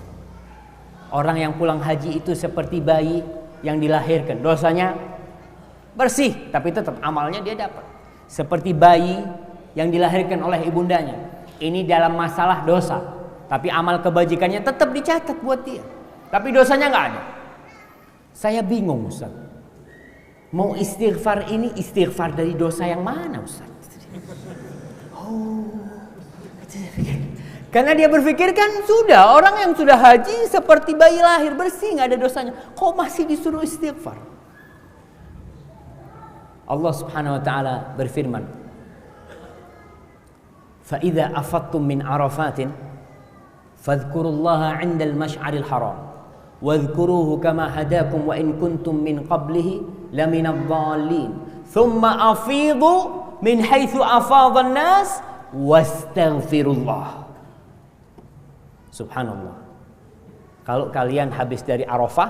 Orang yang pulang haji itu seperti bayi yang dilahirkan, dosanya bersih, tapi tetap amalnya dia dapat. Seperti bayi yang dilahirkan oleh ibundanya, ini dalam masalah dosa, tapi amal kebajikannya tetap dicatat buat dia, tapi dosanya nggak ada. Saya bingung, Ustaz. Mau istighfar ini istighfar dari dosa yang mana, Ustaz? Karena dia berpikir kan sudah, orang yang sudah haji seperti bayi lahir bersih, nggak ada dosanya. Kok masih disuruh istighfar? Allah Subhanahu wa taala berfirman, "Fa idza afattum min arafatin fadhkurullaha 'indal masy'aril haram wadhkuruhu kama hadakum wa in kuntum min qablihi laminadh dhalin thumma afidhu min haitsu afadhan nas wastaghfirullah." Subhanallah. Kalau kalian habis dari Arafah,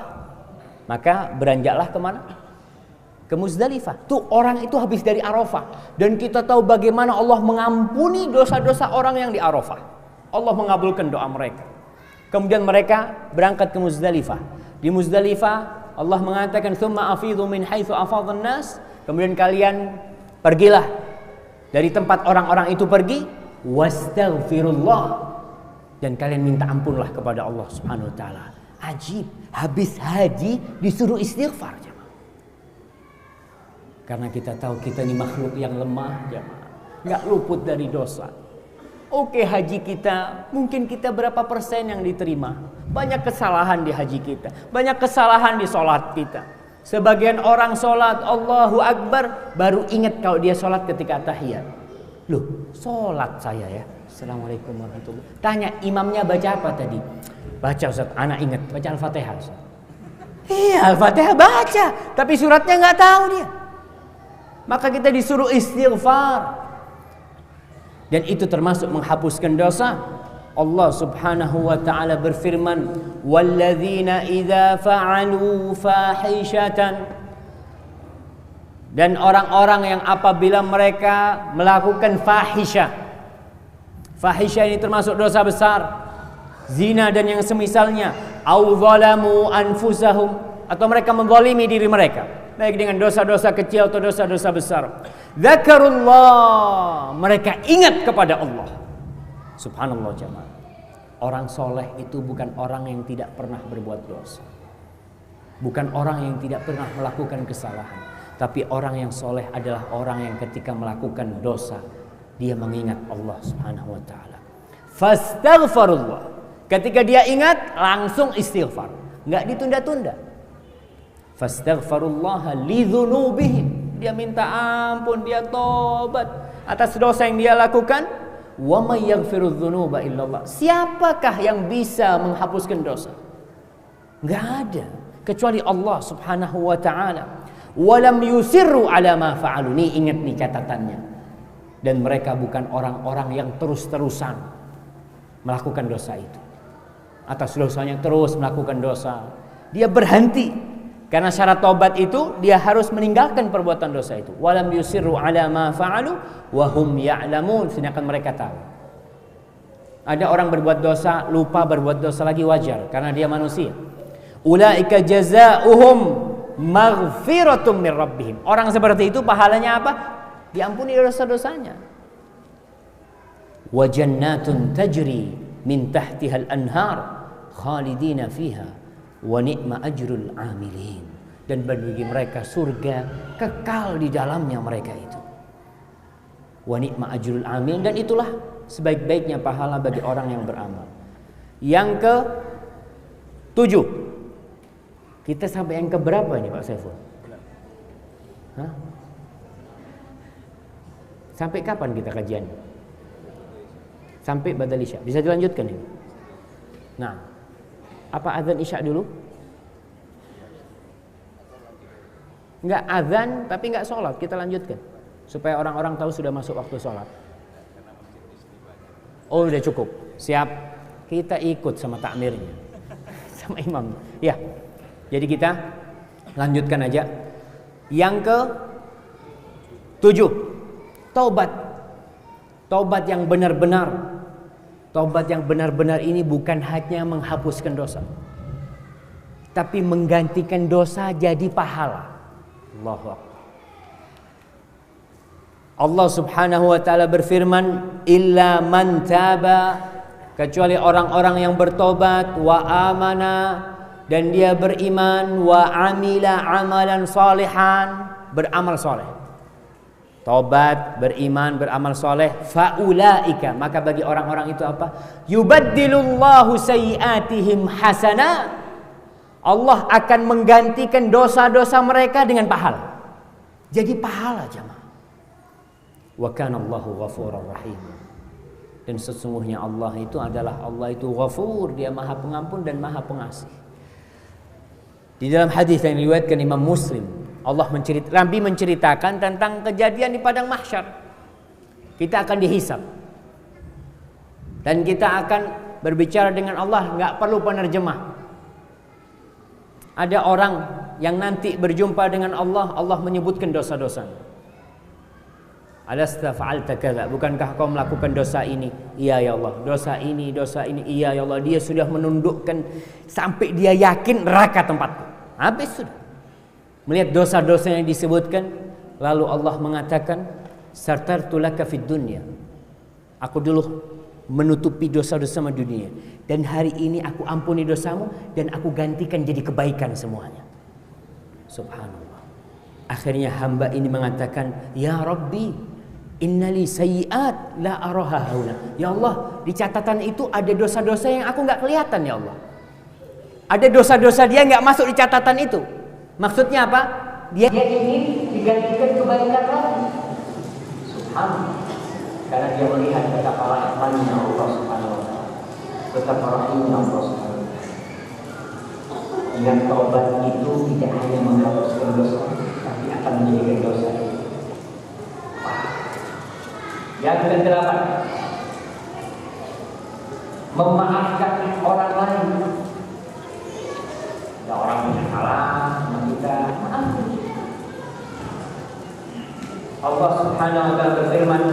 maka beranjaklah kemana? Ke Muzdalifah. Tuh orang itu habis dari Arafah. Dan kita tahu bagaimana Allah mengampuni dosa-dosa orang yang di Arafah. Allah mengabulkan doa mereka. Kemudian mereka berangkat ke Muzdalifah. Di Muzdalifah Allah mengatakan tsumma afidhu min haitsu afadhan nas, kemudian kalian pergilah dari tempat orang-orang itu pergi, wastaghfirullah, dan kalian minta ampunlah kepada Allah Subhanahu wa taala. Ajib, habis haji disuruh istighfar, jemaah. Karena kita tahu kita ini makhluk yang lemah, jemaah. Enggak luput dari dosa. Oke, haji kita, mungkin kita berapa persen yang diterima? Banyak kesalahan di haji kita, banyak kesalahan di sholat kita. Sebagian orang sholat Allahu Akbar baru ingat kalau dia sholat ketika tahiyat. Loh, sholat saya ya. Assalamualaikum warahmatullahi wabarakatuh. Tanya imamnya baca apa tadi? Baca Ustaz, anak ingat baca Al-Fatihah Ustaz. Iya, Al-Fatihah baca, tapi suratnya nggak tahu dia. Maka kita disuruh istighfar. Dan itu termasuk menghapuskan dosa. Allah Subhanahu wa taala berfirman, "Walladzina idza fa'alu fahishatan." Dan orang-orang yang apabila mereka melakukan fahisyah. Fahisyah ini termasuk dosa besar. Zina dan yang semisalnya, au zalamu anfusahum, atau mereka menzalimi diri mereka, baik dengan dosa-dosa kecil atau dosa-dosa besar. Dzakarullah, mereka ingat kepada Allah. Subhanallah jemaah. Orang soleh itu bukan orang yang tidak pernah berbuat dosa, bukan orang yang tidak pernah melakukan kesalahan, tapi orang yang soleh adalah orang yang ketika melakukan dosa dia mengingat Allah Subhanahu wa taala. Fastaghfirullah. Ketika dia ingat langsung istighfar, enggak ditunda-tunda. Fastaghfirullaha lidzunubihim. Dia minta ampun, dia tobat atas dosa yang dia lakukan. Wa may yaghfirudz dzunuba illallah. Siapakah yang bisa menghapuskan dosa? Enggak ada kecuali Allah Subhanahu wa taala. Walam yusirru ala ma fa'alu. Nih ingat nih catatannya. Dan mereka bukan orang-orang yang terus-terusan melakukan dosa itu. Atas dosanya terus melakukan dosa, dia berhenti. Karena syarat taubat itu dia harus meninggalkan perbuatan dosa itu. Walam yusirru ala ma fa'alu wa hum ya'lamun, sedangkan mereka tahu. Ada orang berbuat dosa, lupa berbuat dosa lagi, wajar karena dia manusia. Ulaika jazaohum maghfiratum mir rabbihim. Orang seperti itu pahalanya apa? Diampuni dosa-dosanya. Wa jannatun tajri min tahtihal anhar khalidina fiha wa ni'ma ajrul amilin. Dan bagi mereka surga kekal di dalamnya mereka itu. Wa ni'ma ajrul amilin, dan itulah sebaik-baiknya pahala bagi orang yang beramal. Yang ke-7. Kita sampai yang keberapa ini Pak Saiful? Hah? Sampai kapan kita kajian? Sampai badal isya. Bisa dilanjutkan ini? Nah, apa azan isya dulu? Enggak azan tapi enggak sholat, kita lanjutkan supaya orang-orang tahu sudah masuk waktu sholat. Oh, udah cukup. Siap. Kita ikut sama takmirnya, sama imam. Ya. Jadi kita lanjutkan aja. Yang ke-7. Taubat. Taubat yang benar-benar. Taubat yang benar-benar ini bukan hanya menghapuskan dosa, tapi menggantikan dosa jadi pahala. Allahu Akbar. Allah Subhanahu wa taala berfirman, illa man taba, kecuali orang-orang yang bertobat, wa amana, dan dia beriman, wa amila amalan salihan, beramal soleh. Tobat, beriman, beramal soleh, faulaika, maka bagi orang-orang itu apa? Yubaddilullahu sayyiatihim hasanat. Allah akan menggantikan dosa-dosa mereka dengan pahala. Jadi pahala jemaah. Wa kana Allahu ghafurur rahim. Dan sesungguhnya Allah itu adalah, Allah itu ghafur, dia maha pengampun dan maha pengasih. Di dalam hadis yang diriwayatkan Imam Muslim, Allah Nabi menceritakan tentang kejadian di padang mahsyar. Kita akan dihisab dan kita akan berbicara dengan Allah, nggak perlu penerjemah. Ada orang yang nanti berjumpa dengan Allah, Allah menyebutkan dosa-dosanya. Alasta fa'alta kadza, bukankah kau melakukan dosa ini? Iya ya Allah. Dosa ini, iya ya Allah. Dia sudah menundukkan sampai dia yakin neraka tempatku. Habis sudah. Melihat dosa-dosa yang disebutkan, lalu Allah mengatakan, "Sartartu laka fid dunya." Aku dulu menutupi dosa-dosa di dunia, dan hari ini aku ampuni dosamu dan aku gantikan jadi kebaikan semuanya. Subhanallah. Akhirnya hamba ini mengatakan, "Ya Rabbi, innali sayyi'at la araha hauna." Ya Allah, di catatan itu ada dosa-dosa yang aku nggak kelihatan ya Allah. Ada dosa-dosa dia nggak masuk di catatan itu. Maksudnya apa? Dia ingin digantikan kebaikan lagi. Subhanallah. Karena dia melihat betapa rahmatnya Allah Subhanahu wa taala. Betapa rahimnya Allah Subhanahu wa taala. Yang taubat itu tidak hanya menghapuskan dosa, tapi akan menjadikan dosa itu. Yang kedelapan, memaafkan orang lain. Ada orang punya salah sama kita, maafkan. Allah Subhanahu wa taala berfirman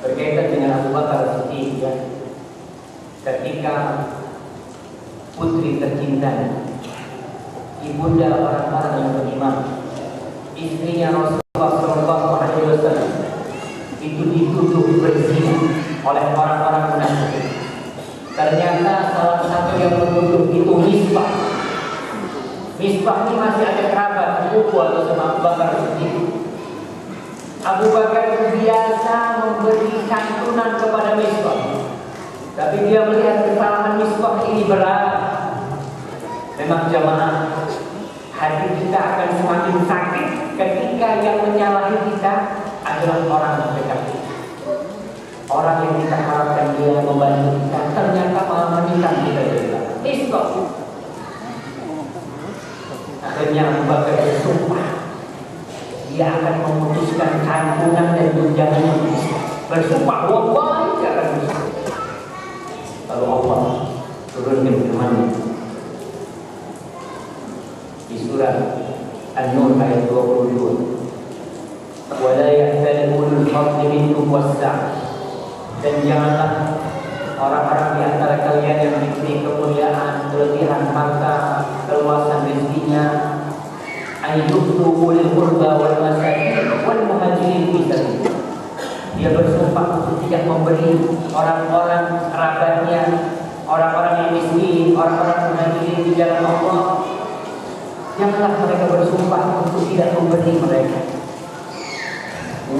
berkaitan dengan Abu Bakar Siddiq, ya, ketika putri tercinta, ibunda orang-orang yang beriman, istrinya Rasulullah SAW itu dituduh berzina oleh orang-orang munafik. Ternyata salah satu yang menuduh itu Misbah. Misbah ini masih ada kerabat sepupu atau sama Abu Bakar Siddiq. Abu Bakar biasa memberi santunan kepada Misbah, tapi dia melihat kesalahan Misbah ini berat. Memang jamaah, hati kita akan semakin sakit ketika yang menyalahi kita adalah orang terdekat kita. Orang yang kita harapkan dia membantu kita, ternyata malah menikam kita juga. Misbah. Akhirnya Abu Bakar bersumpah dia akan memutuskan santunan dan tunjangan yang bisa. Bersumpah, wallahi dia akan bisa. Lalu Allah turunkan firman-Nya di surat An-Nur ayat 22. Wa la ya'tal ulul fadli minkum was-sa'a. Dan janganlah orang-orang di antara kalian yang memiliki kemuliaan, kelebihan harta, keluasan rezekinya, ayyutu ulil qurba wal masakin wal muhajirin fi sabilillah. Dia bersumpah untuk tidak memberi orang-orang kerabatnya, orang-orang yang miskin, orang-orang muhajirin di jalan Allah. Janganlah mereka bersumpah untuk tidak memberi mereka.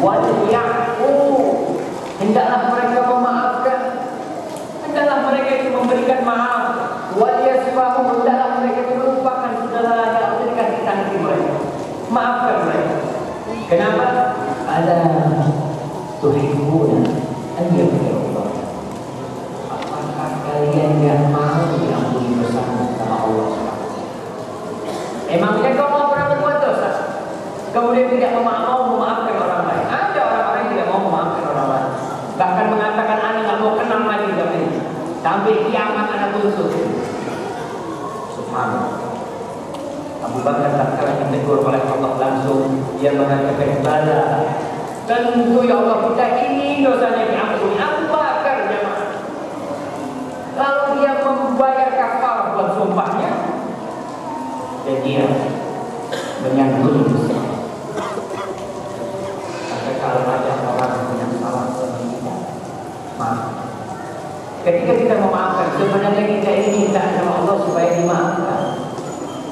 Wal ya'fu, hendaklah mereka memaafkan, hendaklah mereka itu memberikan maaf. Wal yasfahu, hendaklah mereka itu melupakan segala yang telah disakiti mereka. Maafkan mereka. Kenapa? Ala tuhibbuna an yaghfira Allah. Apakah kalian yang mau diampuni dosa sama Allah? Emangnya kau mau pernah berbuat dosa, kemudian tidak mau memaafkan orang lain? Ada orang-orang yang tidak mau memaafkan orang lain, bahkan mengatakan anak nggak mau kenal lagi dengan ini, sampai kiamat anak tuntut. Subhanallah. Abu Bakar tak kalah ditegur oleh Allah langsung. Dia mengatakan, bala, tentu ya Allah, kita ingin dosanya diampuni. Abu Bakar jemaah, lalu dia membayar kafarah buat sumpahnya, dan dia menyambut dosa. Maka kalau ada orang yang salah sama kita, maaf. Ketika kita memaafkan, sebenarnya kita ini minta sama Allah supaya dimaafkan.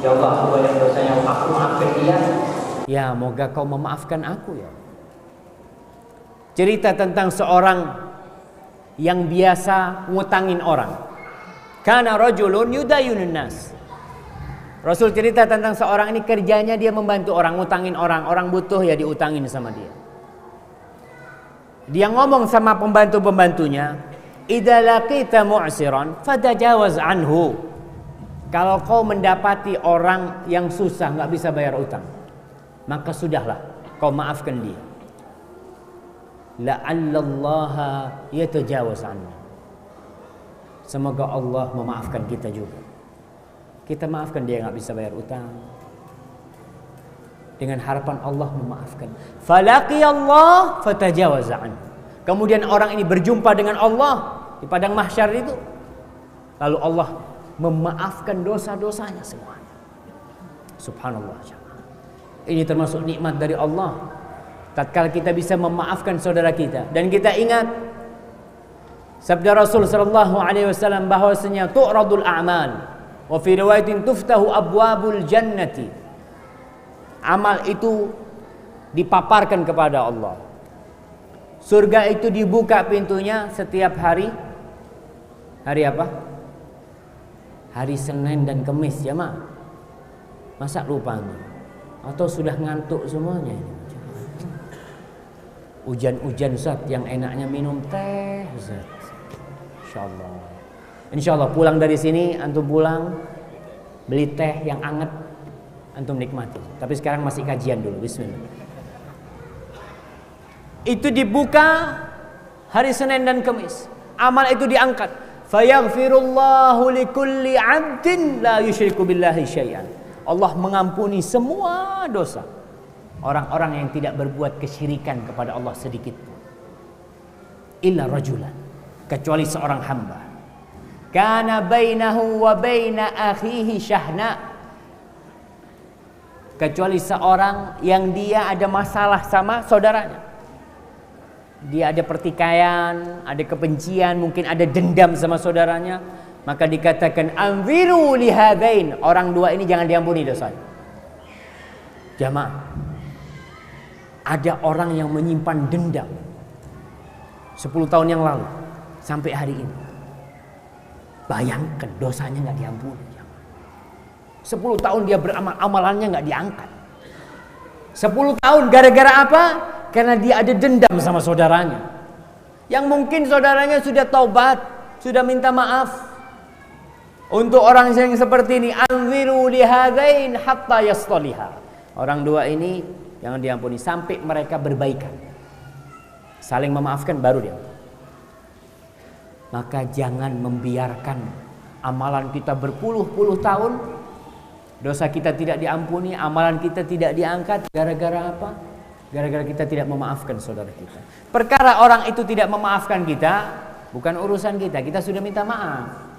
Ya Allah, aku banyak dosanya, aku maafkan dia. Ya, moga kau memaafkan aku ya. Cerita tentang seorang yang biasa ngutangin orang. Kana rajulun yudayunun nas. Rasul cerita tentang seorang ini kerjanya dia membantu orang, ngutangin orang. Orang butuh ya diutangin sama dia. Dia ngomong sama pembantu-pembantunya, idza laqita mu'siran fatajawaz anhu. Kalau kau mendapati orang yang susah nggak bisa bayar utang, maka sudahlah kau maafkan dia. La'allallaha yatajawaz anhu. Semoga Allah memaafkan kita juga. Kita maafkan dia nggak bisa bayar utang, dengan harapan Allah memaafkan. Falaqiyallah fatajawaza anhu. Kemudian orang ini berjumpa dengan Allah di padang mahsyar itu. Lalu Allah memaafkan dosa-dosanya semuanya. Subhanallah. Ini termasuk nikmat dari Allah. Tatkala kita bisa memaafkan saudara kita, dan kita ingat sabda Rasul sallallahu alaihi wasallam bahwasanya tu'radul a'mal wa fi riwayatin tuftahu abwabul jannati. Amal itu dipaparkan kepada Allah. Surga itu dibuka pintunya setiap hari. Hari apa? Hari Senin dan Kamis, ya mak. Masa lupa nih? Atau sudah ngantuk semuanya ini? Hujan-hujan Ustaz, yang enaknya minum teh Ustaz. Insyaallah. Insyaallah pulang dari sini antum pulang beli teh yang anget, antum nikmati. Tapi sekarang masih kajian dulu. Bismillah. Itu dibuka hari Senin dan Kamis. Amal itu diangkat. Fayaghfirullahu likulli 'abdin la yusyriku billahi syai'an. Allah mengampuni semua dosa orang-orang yang tidak berbuat kesyirikan kepada Allah sedikit pun. Illa rajulan, kecuali seorang hamba. Kana bainahu wa baina akhihi syahna. Kecuali seorang yang dia ada masalah sama saudaranya. Dia ada pertikaian, ada kebencian, mungkin ada dendam sama saudaranya, maka dikatakan anziru lihadain, orang dua ini jangan diampuni dosanya. Jamaah, ada orang yang menyimpan dendam 10 tahun yang lalu sampai hari ini. Bayangkan dosanya nggak diampuni. 10 tahun dia beramal, amalannya nggak diangkat. 10 tahun gara-gara apa? Karena dia ada dendam sama saudaranya. Yang mungkin saudaranya sudah taubat, sudah minta maaf. Untuk orang yang seperti ini, anziru lihadain hatta yastaliha. Orang dua ini jangan diampuni sampai mereka berbaikan. Saling memaafkan baru dia. Maka jangan membiarkan amalan kita berpuluh-puluh tahun, dosa kita tidak diampuni, amalan kita tidak diangkat gara-gara apa? Gara-gara kita tidak memaafkan saudara kita. Perkara orang itu tidak memaafkan kita, bukan urusan kita. Kita sudah minta maaf.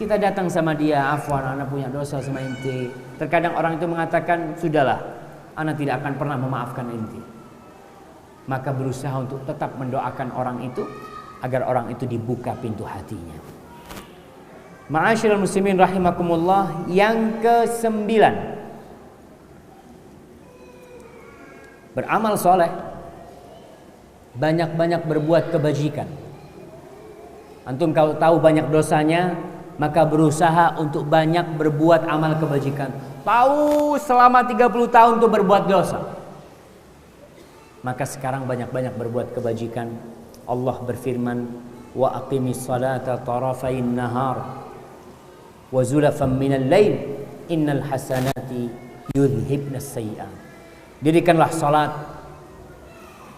Kita datang sama dia, afwan, anak punya dosa sama inti. Terkadang orang itu mengatakan, sudahlah, anak tidak akan pernah memaafkan inti. Maka berusaha untuk tetap mendoakan orang itu, agar orang itu dibuka pintu hatinya. Ma'asyiral muslimin rahimakumullah, yang ke-9, beramal soleh, banyak-banyak berbuat kebajikan. Antum kalau tahu banyak dosanya, maka berusaha untuk banyak berbuat amal kebajikan. Tahu selama 30 tahun tuh berbuat dosa, maka sekarang banyak-banyak berbuat kebajikan. Allah berfirman, wa aqimis salata tarafain nahar wa zulafan minal lail innal hasanati yudhibnas sayyi'at. Dirikanlah salat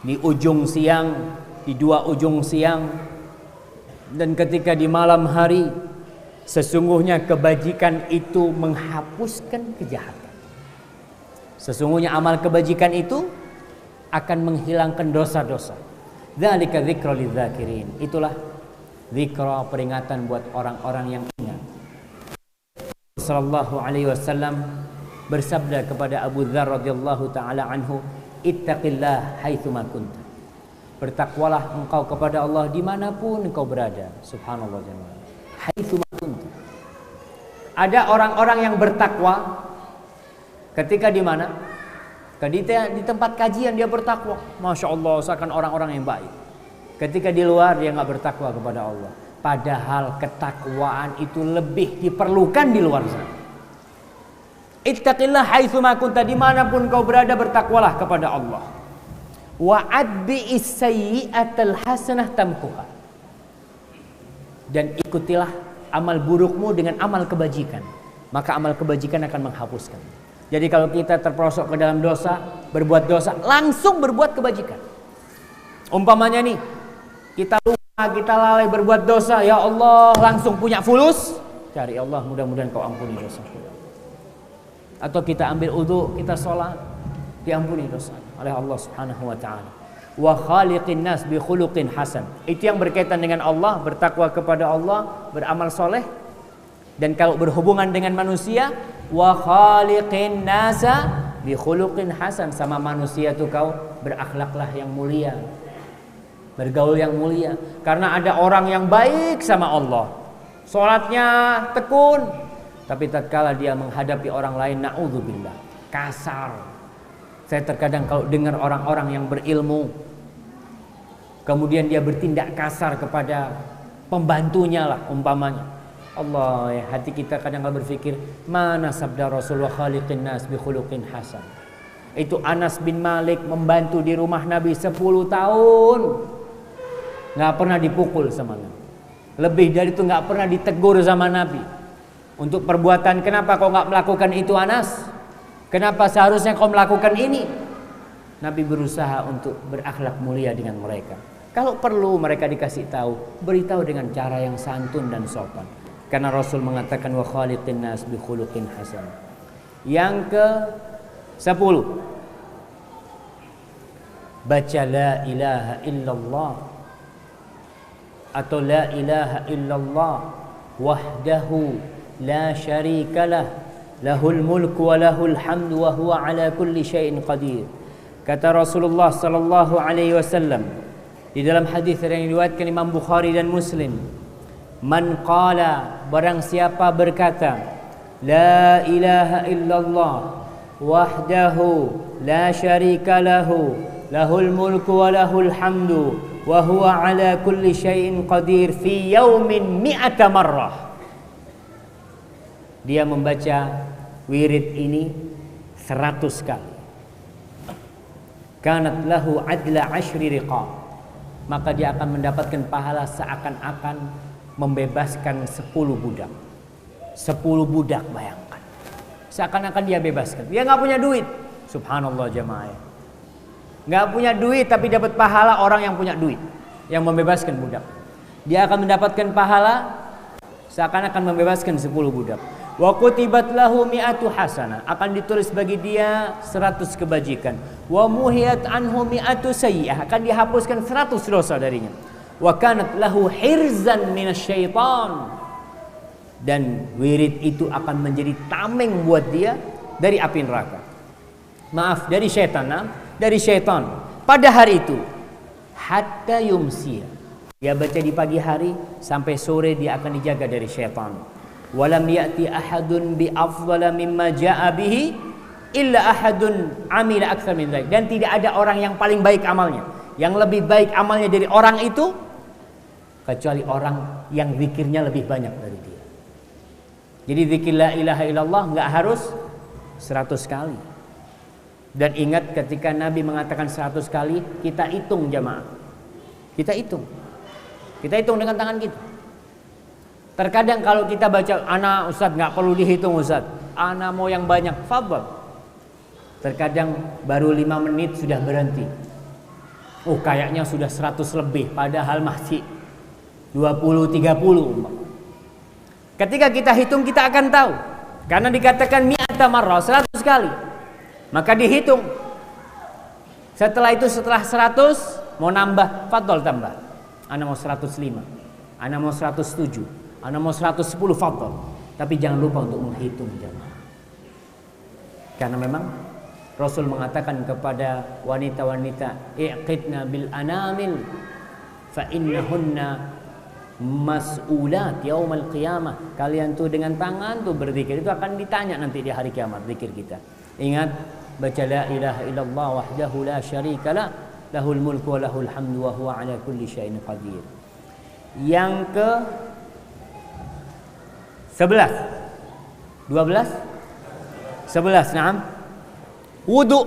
di ujung siang, di dua ujung siang, dan ketika di malam hari. Sesungguhnya kebajikan itu menghapuskan kejahatan. Sesungguhnya amal kebajikan itu akan menghilangkan dosa-dosa. Dzalika dzikra lidzakirin. Itulah dzikra, peringatan buat orang-orang yang ingat. Sallallahu alaihi wasallam bersabda kepada Abu Dzar radhiyallahu taala anhu, ittaqillah haitsuma kunta. Bertakwalah engkau kepada Allah dimanapun engkau berada. Subhanallah jemaah. Haitsuma kunta. Ada orang-orang yang bertakwa ketika di mana? Ketika di tempat kajian dia bertakwa, masya Allah, seakan orang-orang yang baik. Ketika di luar dia nggak bertakwa kepada Allah. Padahal ketakwaan itu lebih diperlukan di luar sana. Ittaqillah haitsuma kunta, dimanapun kau berada bertakwalah kepada Allah. Wa adbi'is sayyi'atal hasanah tamkuha. Dan ikutilah amal burukmu dengan amal kebajikan, maka amal kebajikan akan menghapuskan. Jadi kalau kita terperosok ke dalam dosa, berbuat dosa, langsung berbuat kebajikan. Umpamanya nih, kita lupa, kita lalai berbuat dosa, ya Allah, langsung punya fulus, cari Allah, mudah-mudahan kau ampuni dosa. Atau kita ambil wudu, kita sholat, diampuni dosa oleh Allah Subhanahu wa taala. Wa khaliqin nas bi khuluqin hasan. Itu yang berkaitan dengan Allah, bertakwa kepada Allah, beramal soleh, Dan kalau berhubungan dengan manusia, wa khaliqin nasa bi khuluqin hasan, sama manusia tuh kau berakhlaklah yang mulia, bergaul yang mulia. Karena ada orang yang baik sama Allah, sholatnya tekun, tapi tatkala dia menghadapi orang lain, na'udzubillah, kasar. Saya terkadang kalau dengar orang-orang yang berilmu, kemudian dia bertindak kasar kepada pembantunya lah umpamanya. Allah, ya, hati kita kadang berpikir, mana sabda Rasulullah khaliqin nas bi khuluqin hasan. Itu Anas bin Malik membantu di rumah Nabi 10 tahun, nggak pernah dipukul sama Nabi. Lebih dari itu nggak pernah ditegur sama Nabi. Untuk perbuatan, kenapa kau nggak melakukan itu Anas? Kenapa seharusnya kau melakukan ini? Nabi berusaha untuk berakhlak mulia dengan mereka. Kalau perlu mereka dikasih tahu, beritahu dengan cara yang santun dan sopan. Karena Rasul mengatakan wa khaliqin nas bi khuluqin hasan. Yang ke-10, baca la ilaha illallah atau la ilaha illallah wahdahu la syarikalah lahul mulku wa lahul hamdu wa huwa ala kulli syai'in qadir. Kata Rasulullah sallallahu alaihi wasallam di dalam hadis yang diriwayatkan Imam Bukhari dan Muslim, man qala, barang siapa berkata la ilaha illallah wahdahu la syarika lahu lahul mulku wa lahul hamdu wa huwa ala kulli syai'in qadir fi yaumin mi'ata marrah. Dia membaca wirid ini 100 kali. Kanat lahu adla asyri riqab, maka dia akan mendapatkan pahala seakan-akan membebaskan 10 budak. 10 budak, bayangkan. Seakan-akan dia bebaskan. Dia nggak punya duit. Subhanallah jemaah. Nggak punya duit tapi dapat pahala orang yang punya duit, yang membebaskan budak. Dia akan mendapatkan pahala seakan-akan membebaskan 10 budak. Wa kutibat lahu mi'atu hasanah, akan ditulis bagi dia 100 kebajikan. Wa muhiyat anhu mi'atu sayyi'ah, akan dihapuskan 100 dosa darinya. Wa kanat lahu hirzan minasyaitan, dan wirid itu akan menjadi tameng buat dia dari api neraka. Maaf, dari syaitan, dari syaitan. Pada hari itu hatta yumsiya, dia baca di pagi hari sampai sore dia akan dijaga dari syaitan. Walam ya'ti ahadun bi afdala mimma ja'a bihi illa ahadun amila aktsar min dzalik, dan tidak ada orang yang paling baik amalnya, yang lebih baik amalnya dari orang itu, kecuali orang yang zikirnya lebih banyak dari dia. Jadi zikir la ilaha illallah nggak harus 100 kali. Dan ingat ketika Nabi mengatakan 100 kali, kita hitung jamaah. Kita hitung dengan tangan kita. Terkadang kalau kita baca, ana Ustaz nggak perlu dihitung Ustaz, ana mau yang banyak, fadhal. Terkadang baru 5 menit sudah berhenti. Oh kayaknya sudah 100 lebih, padahal masih 20-30. Ketika kita hitung kita akan tahu, karena dikatakan mi'ata marrah, 100 kali. Maka dihitung. Setelah itu, setelah 100 mau nambah, fadhal tambah. Ana mau 105, ana mau 107, ana mau 110, fadhal. Tapi jangan lupa untuk menghitung jemaah. Karena memang Rasul mengatakan kepada wanita-wanita, iqidna bil anamil fa innahunna mas'ulat yaumal qiyamah. Kalian tuh dengan tangan tuh berzikir, itu akan ditanya nanti di hari kiamat zikir kita. Ingat, baca la ilaha illallah wahdahu la syarikalah lahul mulku wa lahul hamdu wa huwa ala kulli syai'in qadir. Yang ke 11 12 11, na'am. Wudu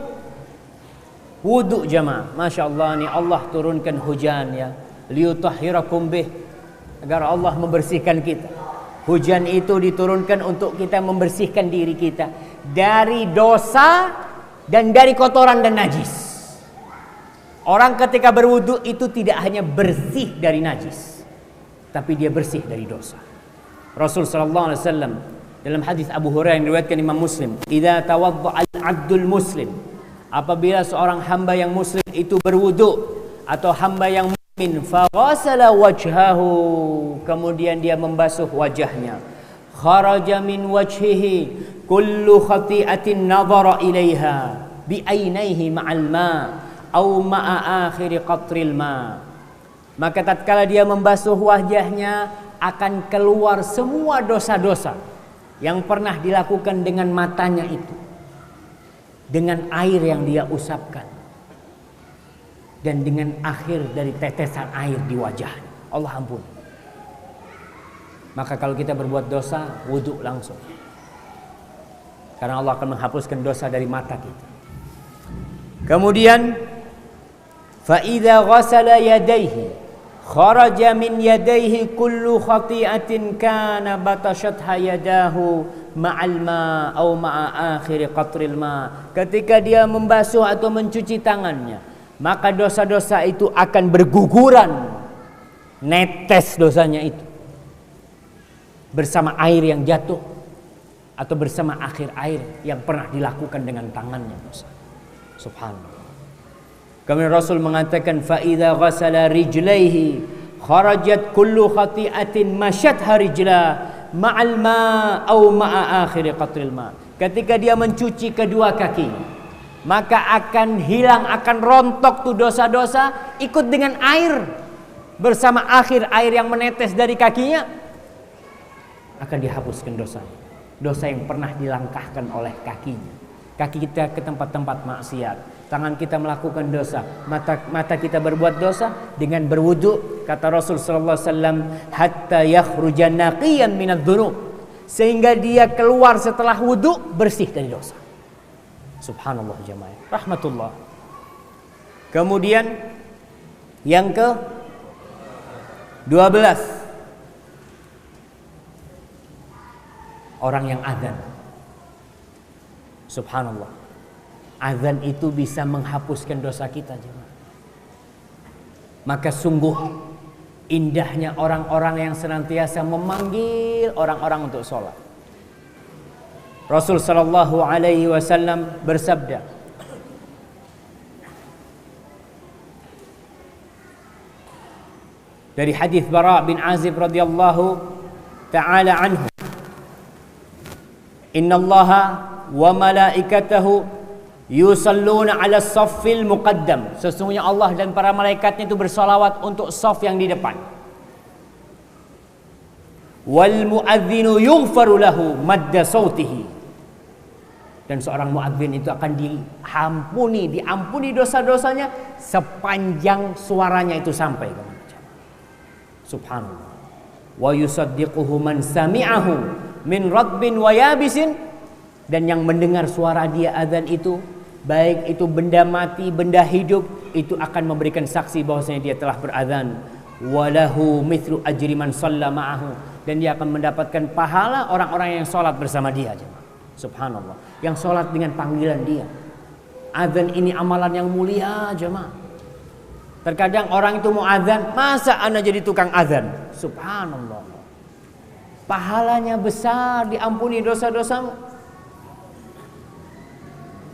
jamaah. Masya Allah, nih Allah turunkan hujan ya, liyutahhirakum bih, agar Allah membersihkan kita. Hujan itu diturunkan untuk kita membersihkan diri kita dari dosa dan dari kotoran dan najis. Orang ketika berwudu itu tidak hanya bersih dari najis, tapi dia bersih dari dosa. Rasul sallallahu alaihi wasallam dalam hadis Abu Hurairah yang diriwayatkan Imam Muslim, "Idza tawadda'a al-'abdul muslim", apabila seorang hamba yang muslim itu berwudu atau hamba yang mukmin, fa ghasala wajhahu, kemudian dia membasuh wajahnya, kharaja min wajhihi kullu khati'atin nadhara ilaiha bi ainaihi ma'al ma au ma'a akhiri qatril ma. Maka tatkala dia membasuh wajahnya akan keluar semua dosa-dosa yang pernah dilakukan dengan matanya itu, dengan air yang dia usapkan, dan dengan akhir dari tetesan air di wajahnya. Allah ampun. Maka kalau kita berbuat dosa, wudhu langsung, karena Allah akan menghapuskan dosa dari mata kita. Kemudian fa idza ghasala yadayhi kharaja min yadayhi kullu khati'atin kana batashatha yadahu ma'al ma au ma'a akhir qatril ma. Ketika dia membasuh atau mencuci tangannya, maka dosa-dosa itu akan berguguran, netes dosanya itu bersama air yang jatuh atau bersama akhir air yang pernah dilakukan dengan tangannya. Subhanallah. Kemudian Rasul mengatakan fa idza ghasala rijlaihi kharajat kullu khati'atin mashatha rijla ma'al ma au ma'a akhir qatril ma. Ketika dia mencuci kedua kaki, maka akan hilang, akan rontok tuh dosa-dosa ikut dengan air, bersama akhir air yang menetes dari kakinya akan dihapuskan dosanya. Dosa yang pernah dilangkahkan oleh kakinya. Kaki kita ke tempat-tempat maksiat, tangan kita melakukan dosa, mata kita berbuat dosa, dengan berwudu, kata Rasul sallallahu alaihi wasallam, hatta yakhruja naqiyan minadz-dzunub, sehingga dia keluar setelah wudu bersih dari dosa. Subhanallah jemaah rahmatullah. Kemudian yang ke 12, orang yang azan. Subhanallah, azan itu bisa menghapuskan dosa kita jemaah. Maka sungguh indahnya orang-orang yang senantiasa memanggil orang-orang untuk sholat. Rasul sallallahu alaihi wasallam bersabda, dari hadis Bara bin Azib radhiyallahu taala anhu, innallaha wa malaikatahu yusalluna ala saffil muqaddam. Sesungguhnya Allah dan para malaikatnya itu bersolawat untuk saf yang di depan. Wal muadzinu yughfaru lahu madda sautihi. Dan seorang muadzin itu akan diampuni dosa-dosanya sepanjang suaranya itu sampai. Subhanallah. Wa yusaddiquhu man sami'ahu min radbin wa yabisin. Dan yang mendengar suara dia azan itu, baik itu benda mati, benda hidup, itu akan memberikan saksi bahwasanya dia telah berazan. Walahu mithlu ajri man shalla ma'ahu. Dan dia akan mendapatkan pahala orang-orang yang sholat bersama dia. Subhanallah. Yang sholat dengan panggilan dia. Azan ini amalan yang mulia jemaah. Terkadang orang itu mau azan, masa ana jadi tukang azan? Subhanallah. Pahalanya besar, diampuni dosa-dosamu.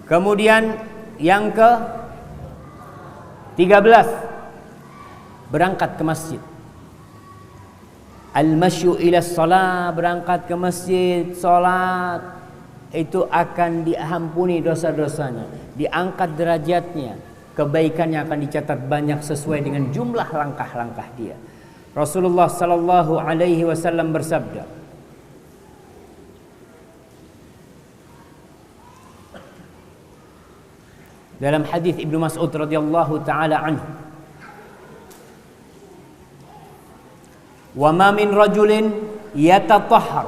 Kemudian yang ke 13, berangkat ke masjid. Al-masyu ila shalah, berangkat ke masjid, salat, itu akan diampuni dosa-dosanya, diangkat derajatnya, kebaikannya akan dicatat banyak sesuai dengan jumlah langkah-langkah dia. Rasulullah sallallahu alaihi wasallam bersabda, dalam hadis Ibnu Mas'ud radhiyallahu taala anhu, wa ma min rajulin yatatahhar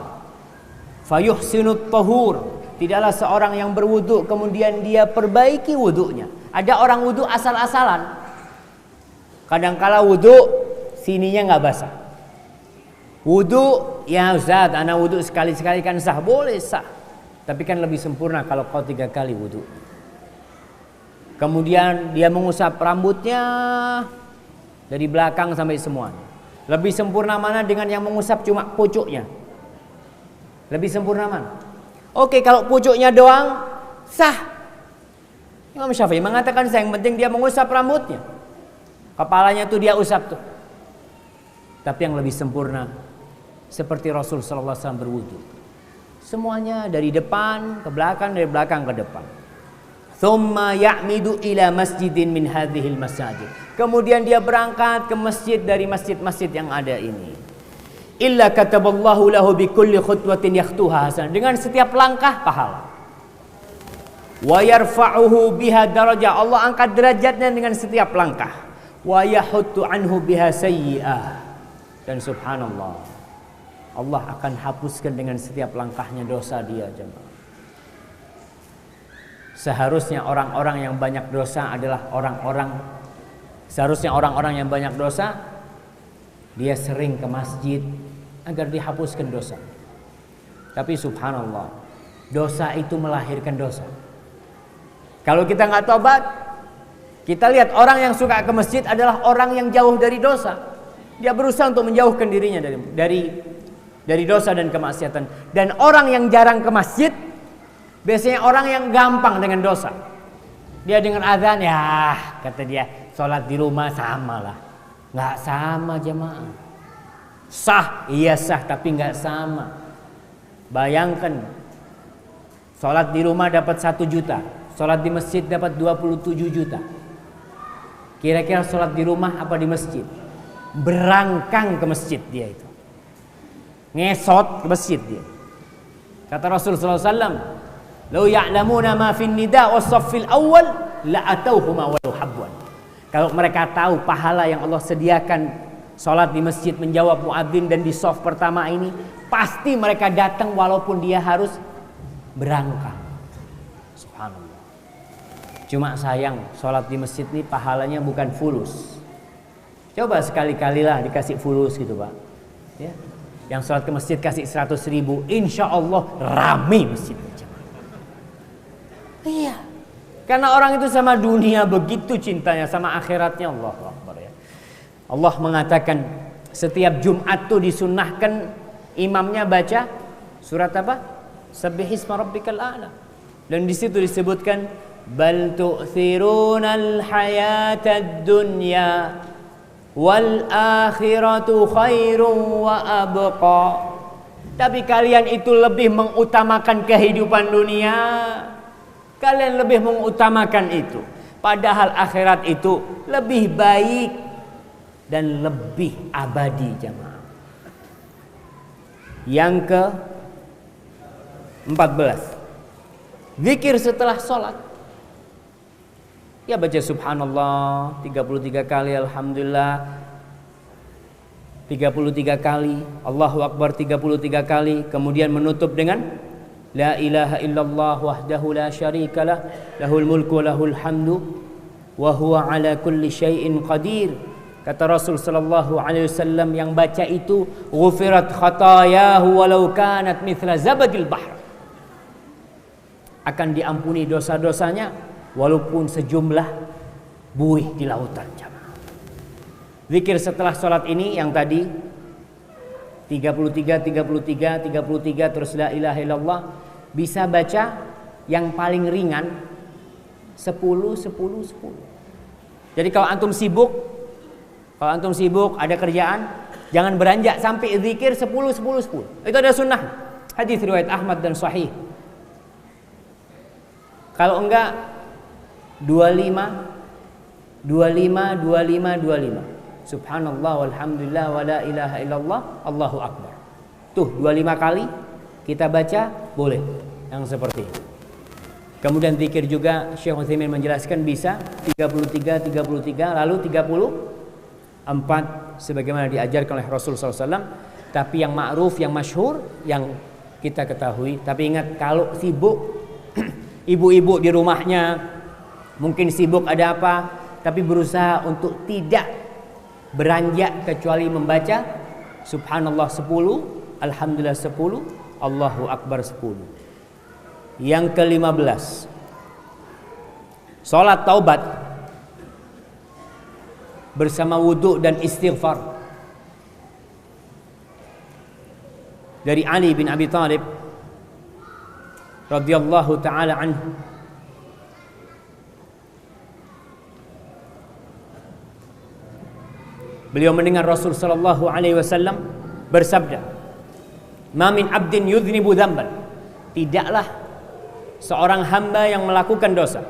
fayuhsinu at-tahur. Tidaklah seorang yang berwudu kemudian dia perbaiki wudunya. Ada orang wudu asal-asalan. Kadangkala wudu sininya enggak basah. Wudu, ya Ustaz, ana wudu sekali-sekali kan sah, boleh sah. Tapi kan lebih sempurna kalau kau 3 kali wudu. Kemudian dia mengusap rambutnya dari belakang sampai semua. Lebih sempurna mana dengan yang mengusap cuma pucuknya? Lebih sempurna mana? Oke, kalau pucuknya doang sah. Imam Syafi'i mengatakan yang penting dia mengusap rambutnya. Kepalanya tuh dia usap tuh. Tapi yang lebih sempurna, seperti Rasul sallallahu alaihi wasallam berwudu. Semuanya dari depan ke belakang, dari belakang ke depan. Thumma ya'midu ila masjidin min hadhil masajid. Kemudian dia berangkat ke masjid dari masjid-masjid yang ada ini. Illa kataballahu lahu bi kulli khutwatin yakhtuha hasan. Dengan setiap langkah pahala. Wa yarfa'uhu biha darajah. Allah angkat derajatnya dengan setiap langkah. Wa yahuttu anhu biha sayyi'ah. Dan subhanallah, Allah akan hapuskan dengan setiap langkahnya dosa dia, jemaah. Seharusnya orang-orang yang banyak dosa adalah orang-orang yang banyak dosa dia sering ke masjid agar dihapuskan dosa. Tapi subhanallah, dosa itu melahirkan dosa. Kalau kita nggak tobat, kita lihat orang yang suka ke masjid adalah orang yang jauh dari dosa. Dia berusaha untuk menjauhkan dirinya dari dosa dan kemaksiatan. Dan orang yang jarang ke masjid biasanya orang yang gampang dengan dosa. Dia dengar azan, ya kata dia, sholat di rumah sama lah. Nggak sama jemaah. Sah, iya sah, tapi nggak sama. Bayangkan, sholat di rumah dapat 1 juta, sholat di masjid dapat 27 juta. Kira-kira sholat di rumah apa di masjid? Berangkang ke masjid dia itu. Ngesot ke masjid dia. Kata Rasulullah SAW, "Lau ya'lamuna ma fin nida was-saffil awwal la atauhuma walau habwan." Kalau mereka tahu pahala yang Allah sediakan salat di masjid menjawab muadzin dan di shaf pertama ini, pasti mereka datang walaupun dia harus berangkang. Subhanallah. Cuma sayang, salat di masjid ini pahalanya bukan fulus. Coba sekali-kalilah dikasih fulus gitu, Pak. Ya. Yang sholat ke masjid kasih 100.000, insya Allah rame masjidnya. Iya, karena orang itu sama dunia begitu cintanya, sama akhiratnya. Allahu Akbar ya. Allah mengatakan setiap Jumat tuh disunnahkan imamnya baca surat apa? Sabbihisma rabbikal a'la. Dan di situ disebutkan bal tu'thirunal hayatad dunya wal akhiratu khairun wa abqa. Tapi kalian itu lebih mengutamakan kehidupan dunia. Kalian lebih mengutamakan itu. Padahal akhirat itu lebih baik dan lebih abadi, jemaah. Yang ke 14, zikir setelah sholat. Ya baca subhanallah 33 kali, alhamdulillah 33 kali, Allahu Akbar 33 kali, kemudian menutup dengan la ilaha illallah wahdahu la syarikalah lahul mulku wa lahul hamdu wa huwa ala kulli syai'in qadir. Kata Rasul sallallahu alaihi wasallam, yang baca itu ghufirat khatayahu walau kanat mithla zabadil bahr, akan diampuni dosa-dosanya walaupun sejumlah buih di lautan, jemaah. Zikir setelah sholat ini yang tadi 33 terus la ilaha illallah, bisa baca yang paling ringan 10. Jadi kalau antum sibuk ada kerjaan, jangan beranjak sampai zikir 10. Itu ada sunnah, hadis riwayat Ahmad dan sahih. Kalau enggak 25. Subhanallah walhamdulillah wa la ilaha illallah Allahu Akbar. Tuh 25 kali kita baca, boleh yang seperti itu. Kemudian zikir juga Syekh Utsaimin menjelaskan bisa 33 lalu 34 sebagaimana diajarkan oleh Rasul SAW. Tapi yang ma'ruf, yang masyhur, yang kita ketahui. Tapi ingat, kalau sibuk ibu-ibu di rumahnya mungkin sibuk ada apa, tapi berusaha untuk tidak beranjak kecuali membaca subhanallah 10, alhamdulillah 10, Allahu Akbar 10. Yang ke-15, salat taubat bersama wudu dan istighfar. Dari Ali bin Abi Thalib radhiyallahu taala anhu, beliau mendengar Rasul sallallahu alaihi wasallam bersabda, Ma min 'abdin yudhnibu dzamban. Tidaklah seorang hamba yang melakukan dosa,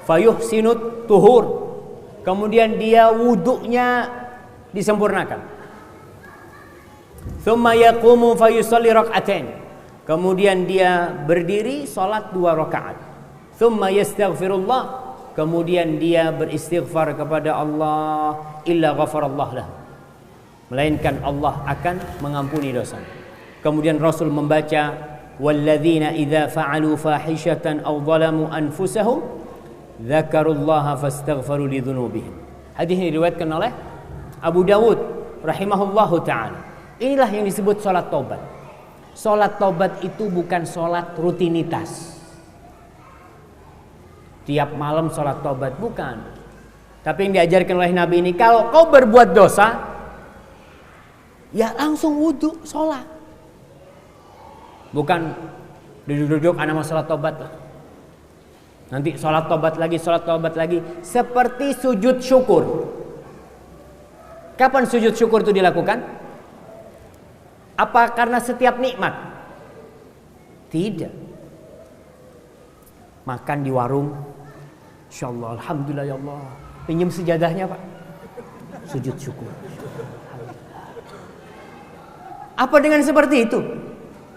fayuhsinut tuhur, kemudian dia wudunya disempurnakan. Tsumma yaqumu fayusalli rak'atain. Kemudian dia berdiri salat 2 rakaat. Tsumma yastaghfirullah, kemudian dia beristighfar kepada Allah, illa ghafarallah lahu, melainkan Allah akan mengampuni dosa. Kemudian Rasul membaca, walladzina idza fa'alu fahishatan aw zalamu anfusahum dzakarullaha fastaghfaru lidzunubihim. Hadis ini diriwayatkan oleh Abu Dawud rahimahullahu taala. Inilah yang disebut salat taubat. Salat taubat itu bukan salat rutinitas. Tiap malam salat taubat, bukan. Tapi yang diajarkan oleh Nabi ini, kalau kau berbuat dosa, ya langsung wudu, salat. Bukan duduk-duduk anak mau salat taubat lah. Nanti salat taubat lagi, salat taubat lagi. Seperti sujud syukur. Kapan sujud syukur itu dilakukan? Apa karena setiap nikmat? Tidak. Makan di warung, insyaallah, alhamdulillah ya Allah, pinjam sejadahnya Pak, sujud syukur. Apa dengan seperti itu?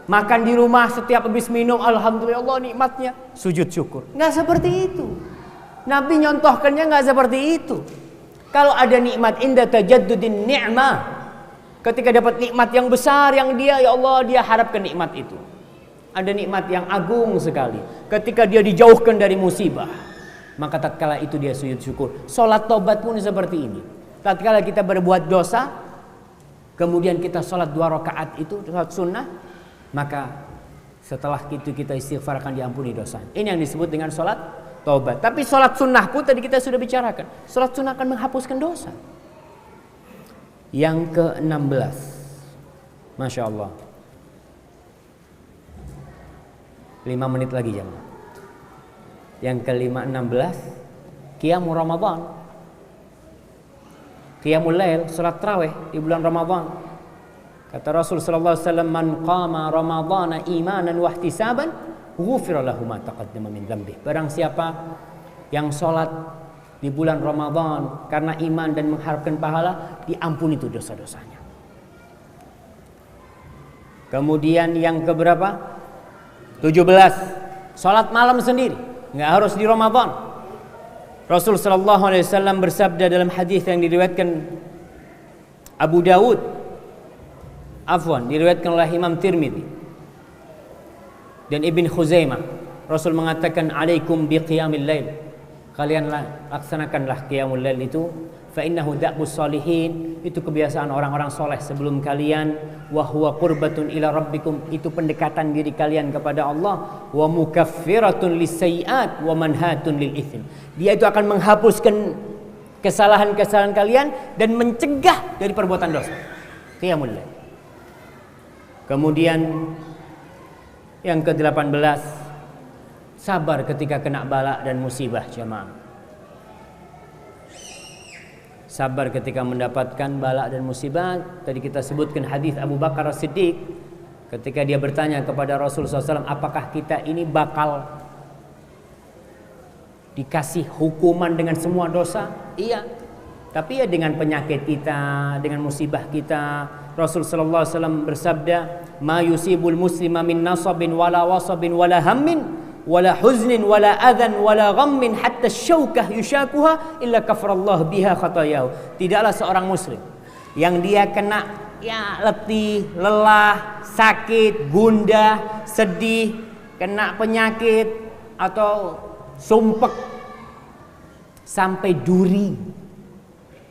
Makan di rumah setiap habis minum, alhamdulillah Allah nikmatnya, sujud syukur. Nggak seperti itu. Nabi nyontohkannya nggak seperti itu. Kalau ada nikmat, inda tajaddudin ni'mah, ketika dapat nikmat yang besar yang dia, ya Allah, dia harapkan nikmat itu. Ada nikmat yang agung sekali. Ketika dia dijauhkan dari musibah, maka tatkala itu dia sujud syukur. Salat taubat pun seperti ini. Tatkala kita berbuat dosa, kemudian kita salat 2 rakaat itu salat sunnah, maka setelah itu kita istighfar akan diampuni dosa. Ini yang disebut dengan salat taubat. Tapi salat sunnah pun tadi kita sudah bicarakan. Salat sunnah akan menghapuskan dosa. Yang ke-16, Masya Allah, 5 menit lagi jamaah. Yang ke-16, Qiyamul Ramadan, Qiyamul Lail, salat tarawih di bulan Ramadan. Kata Rasul sallallahu alaihi wasallam, man qama ramadhana imanan wa ihtisaban ghufira lahu ma taqaddama min dzambi. Barang siapa yang salat di bulan Ramadan karena iman dan mengharapkan pahala, diampuni itu dosa-dosanya. Kemudian yang keberapa? 17, salat malam sendiri, nggak harus di Ramadan. Rasul sallallahu alaihi wasallam bersabda dalam hadis yang diriwayatkan Abu Dawud, diriwayatkan oleh Imam Tirmidzi dan Ibn Khuzaimah. Rasul mengatakan, alaikum biqiyamil lail, kalian laksanakanlah qiyamul lail itu, fa innahu da'bus salihin, itu kebiasaan orang-orang soleh sebelum kalian, wa huwa qurbatun ila rabbikum, itu pendekatan diri kalian kepada Allah, wa mukaffiratun lissayiat wa manhatun lil itsm, dia itu akan menghapuskan kesalahan-kesalahan kalian dan mencegah dari perbuatan dosa. Qiyamul lail. Kemudian yang ke-18, sabar ketika kena bala dan musibah jemaah. Sabar ketika mendapatkan bala dan musibah. Tadi kita sebutkan hadis Abu Bakar As-Siddiq ketika dia bertanya kepada Rasulullah SAW, apakah kita ini bakal dikasih hukuman dengan semua dosa? Iya. Tapi ya dengan penyakit kita, dengan musibah kita. Rasul sallallahu alaihi wasallam bersabda, "Ma yusibul muslima min nasabin wala wasabin wala hammin wala huznin wala adhan wala ghammin hatta syaukah yushakuha illa kafarallahu biha khatayahu." Tidaklah seorang muslim yang dia kena letih, lelah, sakit, gundah, sedih, kena penyakit atau sumpek sampai duri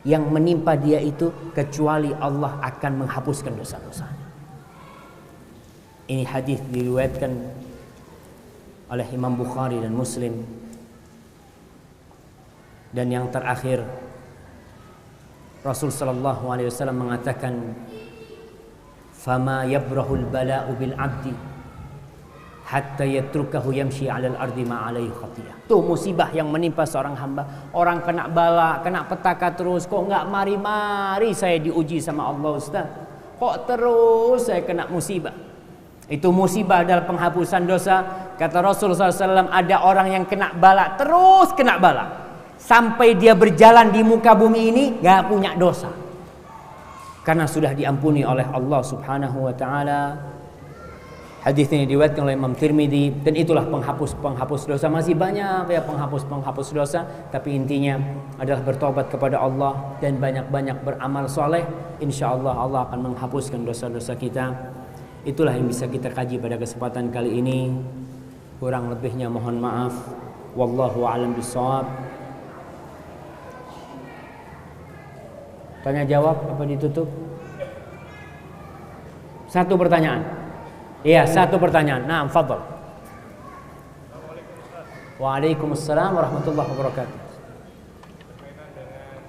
yang menimpa dia itu, kecuali Allah akan menghapuskan dosa-dosanya. Ini hadis diriwayatkan oleh Imam Bukhari dan Muslim. Dan yang terakhir, Rasul sallallahu alaihi wasallam mengatakan, "Fama yabrahul bala'u bil 'abdi hatta yatrukahu yamshi 'alal ardi ma 'alaihi khatiyah." Tuh musibah yang menimpa seorang hamba. Orang kena bala, kena petaka terus, kok enggak mari-mari saya diuji sama Allah, Ustaz? Kok terus saya kena musibah? Itu musibah adalah penghapusan dosa. Kata Rasulullah SAW, ada orang yang kena bala, terus kena bala, sampai dia berjalan di muka bumi ini gak punya dosa, karena sudah diampuni oleh Allah Subhanahu wa ta'ala. Hadis ini diriwayatkan oleh Imam Tirmidzi, dan itulah penghapus dosa. Masih banyak ya penghapus dosa, tapi intinya adalah bertobat kepada Allah dan banyak-banyak beramal soleh. Insyaallah Allah akan menghapuskan dosa-dosa kita. Itulah yang bisa kita kaji pada kesempatan kali ini. Kurang lebihnya mohon maaf. Wallahu a'lam bishawab. Tanya jawab apa ditutup? Satu pertanyaan. Iya, satu pertanyaan. Naam, fadhal. Waalaikumsalam warahmatullahi wabarakatuh. Berkaitan dengan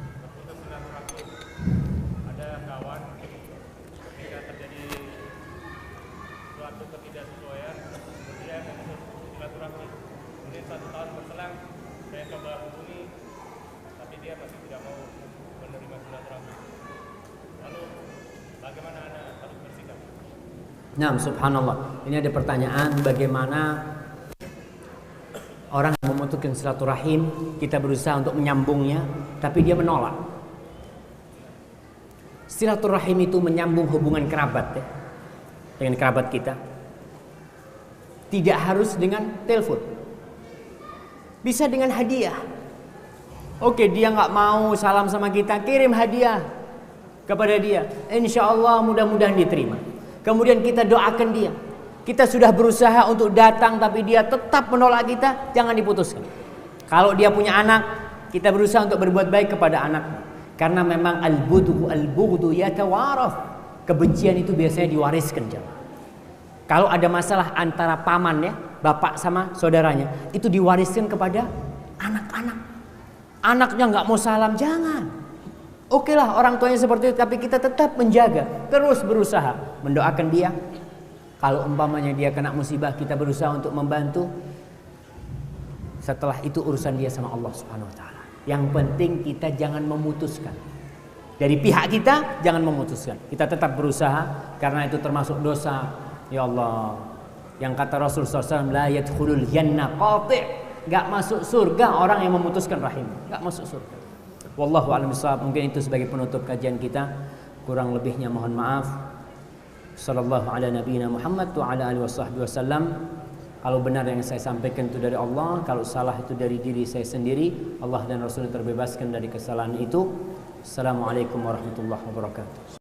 berputus silaturahmi, ada kawan ketika terjadi suatu ketidaksesuaian, kemudian memutus silaturahmi. Kemudian 1 tahun berselang, saya coba hubungi, tapi dia masih tidak mau menerima silaturahmi. Lalu bagaimana Anda harus bersikap? Nah, subhanallah. Ini ada pertanyaan, bagaimana orang yang memutuskan silaturahim, kita berusaha untuk menyambungnya, tapi dia menolak. Silaturahim itu menyambung hubungan kerabat ya, dengan kerabat kita. Tidak harus dengan telepon, bisa dengan hadiah. Oke, dia nggak mau salam sama kita, kirim hadiah kepada dia. Insya Allah mudah-mudahan diterima. Kemudian kita doakan dia. Kita sudah berusaha untuk datang, tapi dia tetap menolak kita, jangan diputuskan. Kalau dia punya anak, kita berusaha untuk berbuat baik kepada anaknya. Karena memang al-bughdu yatawaraf. Kebencian itu biasanya diwariskan jemaah. Kalau ada masalah antara paman ya, bapak sama saudaranya, itu diwariskan kepada anak-anak. Anaknya nggak mau salam, jangan. Oke lah orang tuanya seperti itu, tapi kita tetap menjaga, terus berusaha mendoakan dia. Kalau umpamanya dia kena musibah, kita berusaha untuk membantu. Setelah itu urusan dia sama Allah Subhanahu wa ta'ala. Yang penting kita jangan memutuskan. Dari pihak kita jangan memutuskan. Kita tetap berusaha, karena itu termasuk dosa. Ya Allah, yang kata Rasulullah SAW, la yadkhulul jannah qati', gak masuk surga orang yang memutuskan rahim, gak masuk surga. Wallahu a'lam bishawab. Mungkin itu sebagai penutup kajian kita. Kurang lebihnya mohon maaf. Sallallahu ala nabiyina Muhammad wa ala alihi wasallam. Kalau benar yang saya sampaikan itu dari Allah, kalau salah itu dari diri saya sendiri. Allah dan Rasul terbebaskan dari kesalahan itu. Assalamualaikum warahmatullahi wabarakatuh.